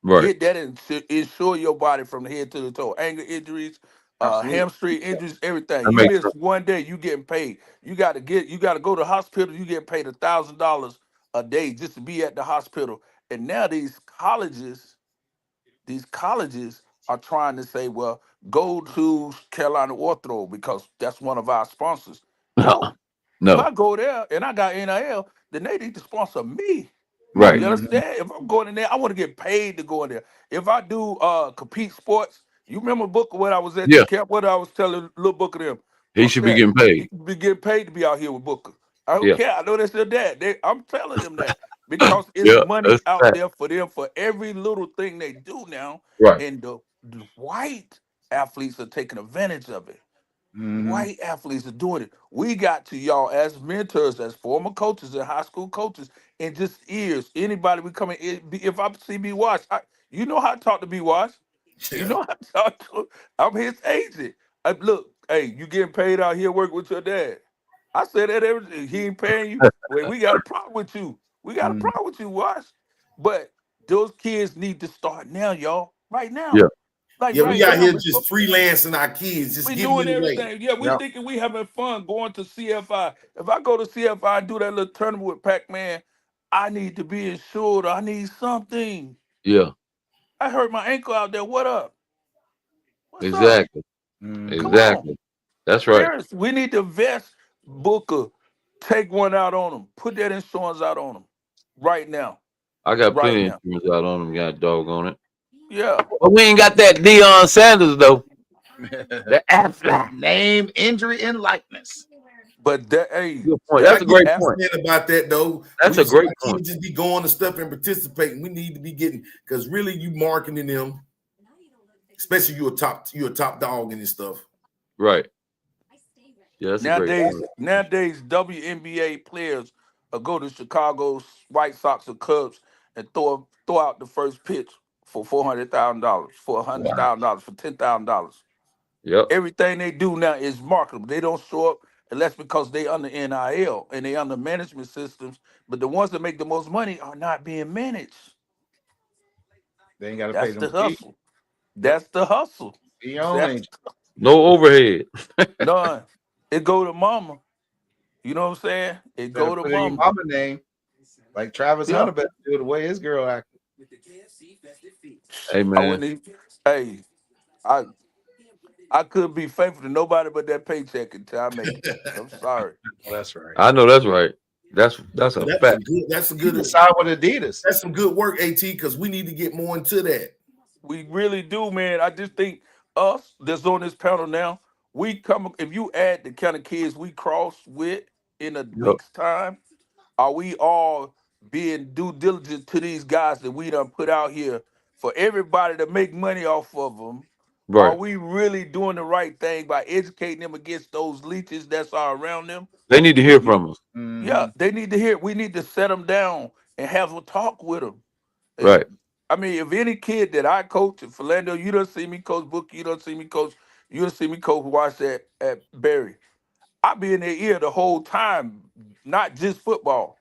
S1: Right.
S5: Get that and insure your body from the head to the toe. Ankle injuries,
S2: Absolutely.
S5: hamstring injuries, everything.
S1: That
S5: You
S1: makes
S5: miss
S1: sense.
S5: one day, you getting paid. You got to go to the hospital. You get paid $1,000 a day just to be at the hospital. And now these colleges are trying to say, well, go to Carolina Ortho because that's one of our sponsors. No, if
S1: No.
S5: I go there and I got NIL, then they need to sponsor me.
S1: Right.
S5: You understand? If I'm going in there, I want to get paid to go in there. If I do compete sports, you remember Booker when I was at
S1: Yeah.
S5: the camp, what I was telling little Booker them?
S1: He
S5: Fuck
S1: should be
S5: that.
S1: getting paid.
S5: He should be getting paid to be out here with Booker. I don't
S1: Yeah.
S5: care. I know that's their dad. I'm telling them that because it's
S1: Yeah,
S5: money
S1: that's
S5: out
S1: fact.
S5: there for them for every little thing they do now.
S1: Right.
S5: And the white athletes are taking advantage of it. White athletes are doing it. We got to y'all as mentors, as former coaches and high school coaches, and just ears. Anybody we come in, if I see B Wash, you know how to talk to B Wash. You know how to talk to him. I'm his agent. Look, hey, you getting paid out here working with your dad. I said that everything. He ain't paying you. Well, we got a problem with you. We got a problem with you, Wash. But those kids need to start now, y'all. Right now.
S1: Yeah.
S5: Like
S3: Yeah,
S5: right
S3: we out
S5: now.
S3: here just freelancing our kids, just
S5: We
S3: giving
S5: doing
S3: it away.
S5: everything. Yeah, we
S2: Yep.
S5: thinking we having fun going to CFI. If I go to CFI and do that little tournament with Pac-Man, I need to be insured. I need something.
S1: Yeah.
S5: I hurt my ankle out there. What up? What's up?
S1: Exactly.
S5: Come on.
S1: Exactly. That's right.
S5: Parents, we need to vest Booker. Take one out on them. Put that insurance out on them right now.
S1: I got
S5: Right
S1: plenty
S5: now.
S1: of insurance out on them. Got a dog on it.
S5: Yeah.
S1: But we ain't got that Deion Sanders though. The Aflac.
S2: Name, injury, and likeness.
S5: But that, hey,
S1: Good point. That's a great
S3: I get
S1: point.
S3: passionate about that though.
S1: That's
S3: We
S1: a great
S3: can't
S1: point.
S3: just be going to stuff and participating. We need to be getting because really you marketing them, especially you're a top dog in this stuff.
S1: Right. Yeah, that's a great
S5: nowadays,
S1: point.
S5: nowadays, WNBA players go to Chicago White Sox or Cubs and throw out the first pitch for $400,000, for $100,000, for $10,000.
S1: Yep.
S5: Everything they do now is marketable. They don't show up unless because they under NIL and they under management systems. But the ones that make the most money are not being managed.
S2: They ain't got to pay
S5: That's
S2: them
S5: the
S2: fees.
S5: hustle. That's the hustle.
S2: He own
S5: That's
S2: ain't
S1: No overhead.
S5: none. It go to mama. You know what I'm saying? It
S2: better
S5: go to
S2: put in your
S5: mama.
S2: mama name. Like Travis
S5: Yeah.
S2: Hunter better do the way his girl acted.
S1: Hey
S5: I
S1: man.
S5: wouldn't even, hey, I could be faithful to nobody but that paycheck until I make it. I'm sorry.
S2: Oh, that's right.
S1: I know that's right. That's a
S3: That's
S1: fact.
S3: some
S2: You
S3: good.
S2: can sign with Adidas.
S3: That's some good work, AT. Because we need to get more into that.
S5: We really do, man. I just think us that's on this panel now, we come if you add the kind of kids we cross with in a week's time, are we all being due diligent to these guys that we done put out here for everybody to make money off of them? Are
S1: Right.
S5: we really doing the right thing by educating them against those leeches that's are around them?
S1: They need to hear from us.
S5: Yeah, they need to hear. We need to set them down and have a talk with them.
S1: Right.
S5: I mean, if any kid that I coach, if Philando, you don't see me coach Booker, you don't see me coach, you don't see me coach watch at Barry. I be in their ear the whole time, not just football.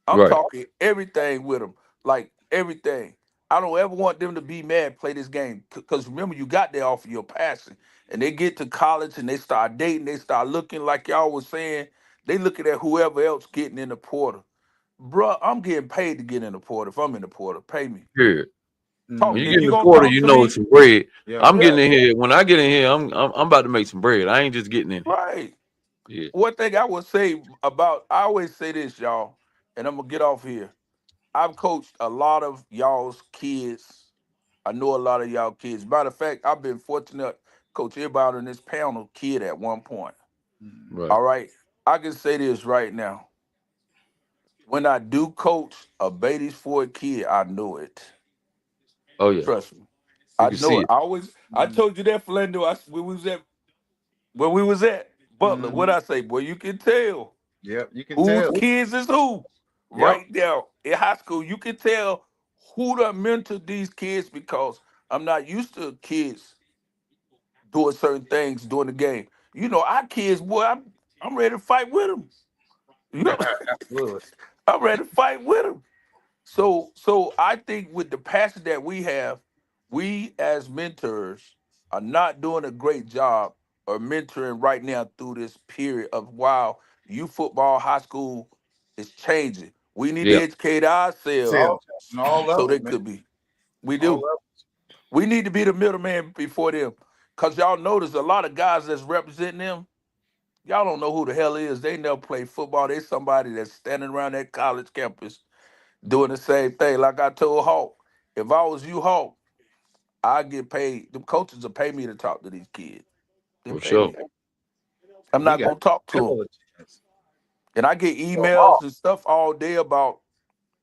S5: I'm
S1: Right.
S5: talking everything with them, like everything. I don't ever want them to be mad, play this game. Because remember, you got there off of your passion. And they get to college and they start dating, they start looking like y'all was saying, they looking at whoever else getting in the portal. Bruh, I'm getting paid to get in the portal. If I'm in the portal, pay me.
S1: Period.
S5: Talk,
S1: When you
S5: if
S1: get in
S5: you
S1: the
S5: gonna
S1: portal,
S5: talk
S1: you
S5: to
S1: know
S5: me,
S1: it's some bread.
S2: Yeah.
S1: I'm
S5: yeah,
S1: getting in here. When I get in here, I'm about to make some bread. I ain't just getting in here.
S5: right.
S1: Yeah.
S5: One thing I would say about, I always say this, y'all, and I'm gonna get off here. I've coached a lot of y'all's kids. I know a lot of y'all kids. Matter of fact, I've been fortunate to coach everybody on this panel kid at one point.
S2: Mm.
S1: Right.
S5: All right. I can say this right now. When I do coach a Beatties Ford kid, I know it.
S1: Oh yeah.
S5: Trust me.
S1: You
S5: I
S1: can
S5: know
S1: see
S5: it.
S1: it.
S5: I told you that, Philando. When we was at Butler, what
S2: Mhm.
S5: I say, boy, you can tell
S2: Yep, you can
S5: whose
S2: tell.
S5: kids is who.
S2: Yep.
S5: Right now in high school, you can tell who to mentor these kids because I'm not used to kids doing certain things during the game. You know, our kids, boy, I'm ready to fight with them. You know,
S2: Absolutely.
S5: I'm ready to fight with them. So I think with the passion that we have, we as mentors are not doing a great job of mentoring right now through this period of wow, youth football, high school is changing. We need to
S1: Yeah.
S5: educate ourselves
S2: All, on all
S5: so they
S2: levels, man.
S5: could be. We
S2: All
S5: do.
S2: levels.
S5: We need to be the middleman before them. Cause y'all notice a lot of guys that's representing them, y'all don't know who the hell is. They never play football. They somebody that's standing around that college campus doing the same thing. Like I told Hawk, if I was you, Hawk, I get paid. The coaches will pay me to talk to these kids. They
S1: For
S5: pay
S1: sure.
S5: me. I'm
S2: He
S5: not
S2: got
S5: gonna talk to them.
S2: hell of a chance.
S5: And I get emails and stuff all day about,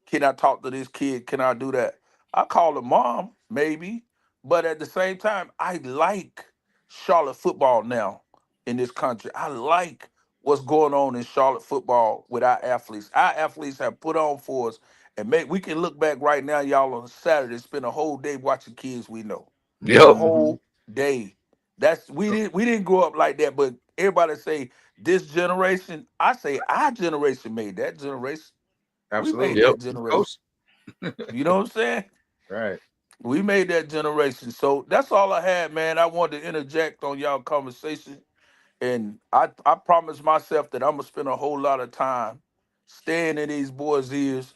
S5: can I talk to this kid? Can I do that? I call the mom, maybe. But at the same time, I like Charlotte football now in this country. I like what's going on in Charlotte football with our athletes. Our athletes have put on for us. And we can look back right now, y'all, on Saturday, spend a whole day watching kids we know. A
S1: Yep.
S5: whole day. That's we didn't grow up like that, but everybody say this generation, I say our generation made that generation. We made
S2: Absolutely.
S1: Yep.
S5: that generation.
S2: Coach.
S5: You know what I'm saying?
S2: Right.
S5: We made that generation. So that's all I had, man. I wanted to interject on y'all conversation. And I promised myself that I'm gonna spend a whole lot of time staying in these boys' ears,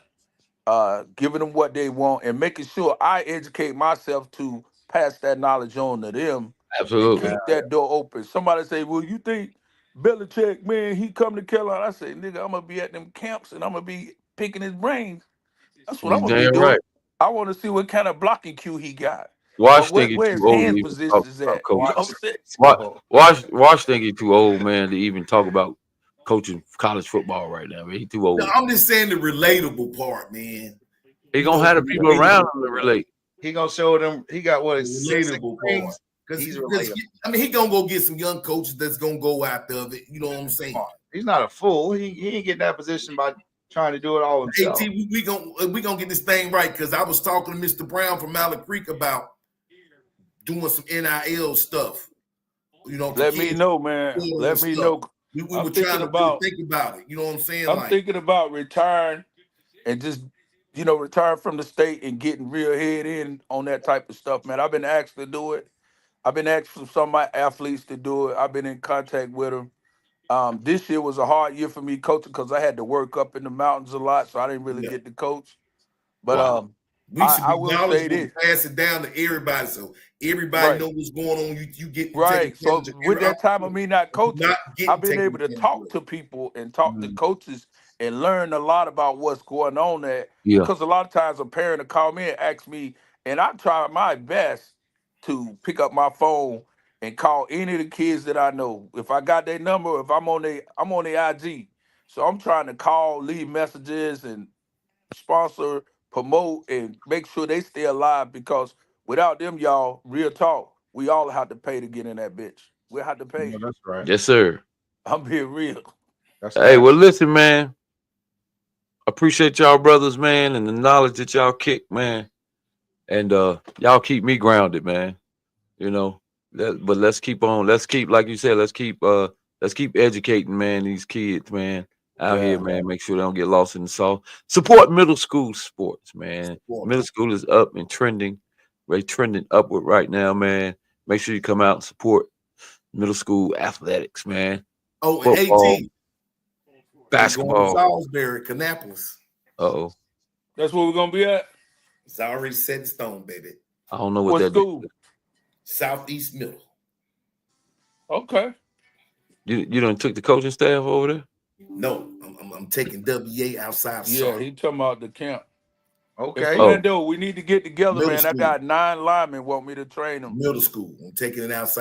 S5: giving them what they want and making sure I educate myself to pass that knowledge on to them and
S1: Absolutely.
S5: keep that door open. Somebody say, well, you think Belichick, man, he come to Carolina? I say, nigga, I'm gonna be at them camps and I'm gonna be picking his brains. That's what I'm
S1: You
S5: gonna be
S1: damn
S5: doing.
S1: right.
S5: I want to see what kind of blocking cue he got, or
S1: Wash think he's
S5: where his
S1: too old to
S5: hand
S1: even talk
S5: position is
S1: about
S5: at. You know
S1: coaching.
S5: what I'm saying?
S1: Wash think he's too old, man, to even talk about coaching college football right now. Man, he too
S3: No,
S1: old.
S3: I'm just saying the relatable part, man.
S1: He
S3: You
S1: gonna
S3: know,
S1: have the
S3: the
S1: people around
S3: relatable
S1: him to relate.
S2: He gonna show them. He got what
S3: the
S2: is six
S3: relatable part.
S2: rings.
S3: Because
S2: He's relatable.
S3: I mean, he gonna go get some young coaches that's gonna go after it. You know what I'm saying?
S2: He's not a fool. He ain't getting that position by trying to do it all
S3: AT,
S2: himself.
S3: we gonna get this thing right because I was talking to Mr. Brown from Mallet Creek about doing some NIL stuff. You know, for
S5: Let me
S3: kids
S5: know, man.
S3: and
S5: Let me
S3: stuff.
S5: know.
S3: We
S5: I'm
S3: were
S5: thinking
S3: trying to
S5: about.
S3: think about it. You know what I'm saying?
S5: I'm
S3: Like,
S5: thinking about retiring and just, retire from the state and getting real head in on that type of stuff, man. I've been asked to do it. I've been asked for some of my athletes to do it. I've been in contact with them. This year was a hard year for me coaching because I had to work up in the mountains a lot, so I didn't really
S3: yeah.
S5: get to coach. But
S1: Wow.
S3: We should
S5: I
S3: be
S5: will say
S3: knowledgeable to
S5: this.
S3: pass it down to everybody so everybody
S5: Right.
S3: know what's going on. You get to take
S5: Right. So
S3: advantage of
S5: with
S3: every
S5: that time of me not coaching,
S3: not
S5: I've
S3: getting
S5: been
S3: taken
S5: able to
S3: advantage
S5: talk
S3: of.
S5: to people and talk to coaches and learn a lot about what's going on there.
S1: Yeah.
S5: Because a lot of times a parent will call me and ask me, and I try my best to pick up my phone and call any of the kids that I know. If I got their number, if I'm on their IG. So I'm trying to call, leave messages and sponsor, promote, and make sure they stay alive because without them, y'all, real talk, we all have to pay to get in that bitch. We'll have to pay.
S2: No, that's right.
S1: Yes, sir.
S5: I'm being real.
S2: That's
S1: Hey,
S2: right.
S1: well, listen, man. Appreciate y'all brothers, man, and the knowledge that y'all kick, man. And y'all keep me grounded, man. You know, but let's keep on. Let's keep, like you said, let's keep educating, man, these kids, man, out
S5: Yeah.
S1: here, man. Make sure they don't get lost in the sauce. Support middle school sports, man.
S3: Support.
S1: Middle school is up and trending. They trending upward right now, man. Make sure you come out and support middle school athletics, man.
S3: Oh, and
S1: Football,
S3: 18.
S1: basketball.
S3: Salisbury, Kannapolis.
S1: Uh-oh.
S5: That's where we're gonna be at.
S3: It's already set in stone, baby.
S1: I don't know what
S5: What
S1: that
S5: school?
S1: is.
S3: Southeast Middle.
S5: Okay.
S1: You done took the coaching staff over there?
S3: No, I'm taking WA outside of
S5: Yeah,
S3: Charlotte.
S5: he talking about the camp.
S2: Okay.
S1: Oh.
S5: Fernando, we need to get together,
S3: Middle
S5: man. I
S3: school.
S5: got 9 linemen want me to train them.
S3: Middle school. I'm taking it outside.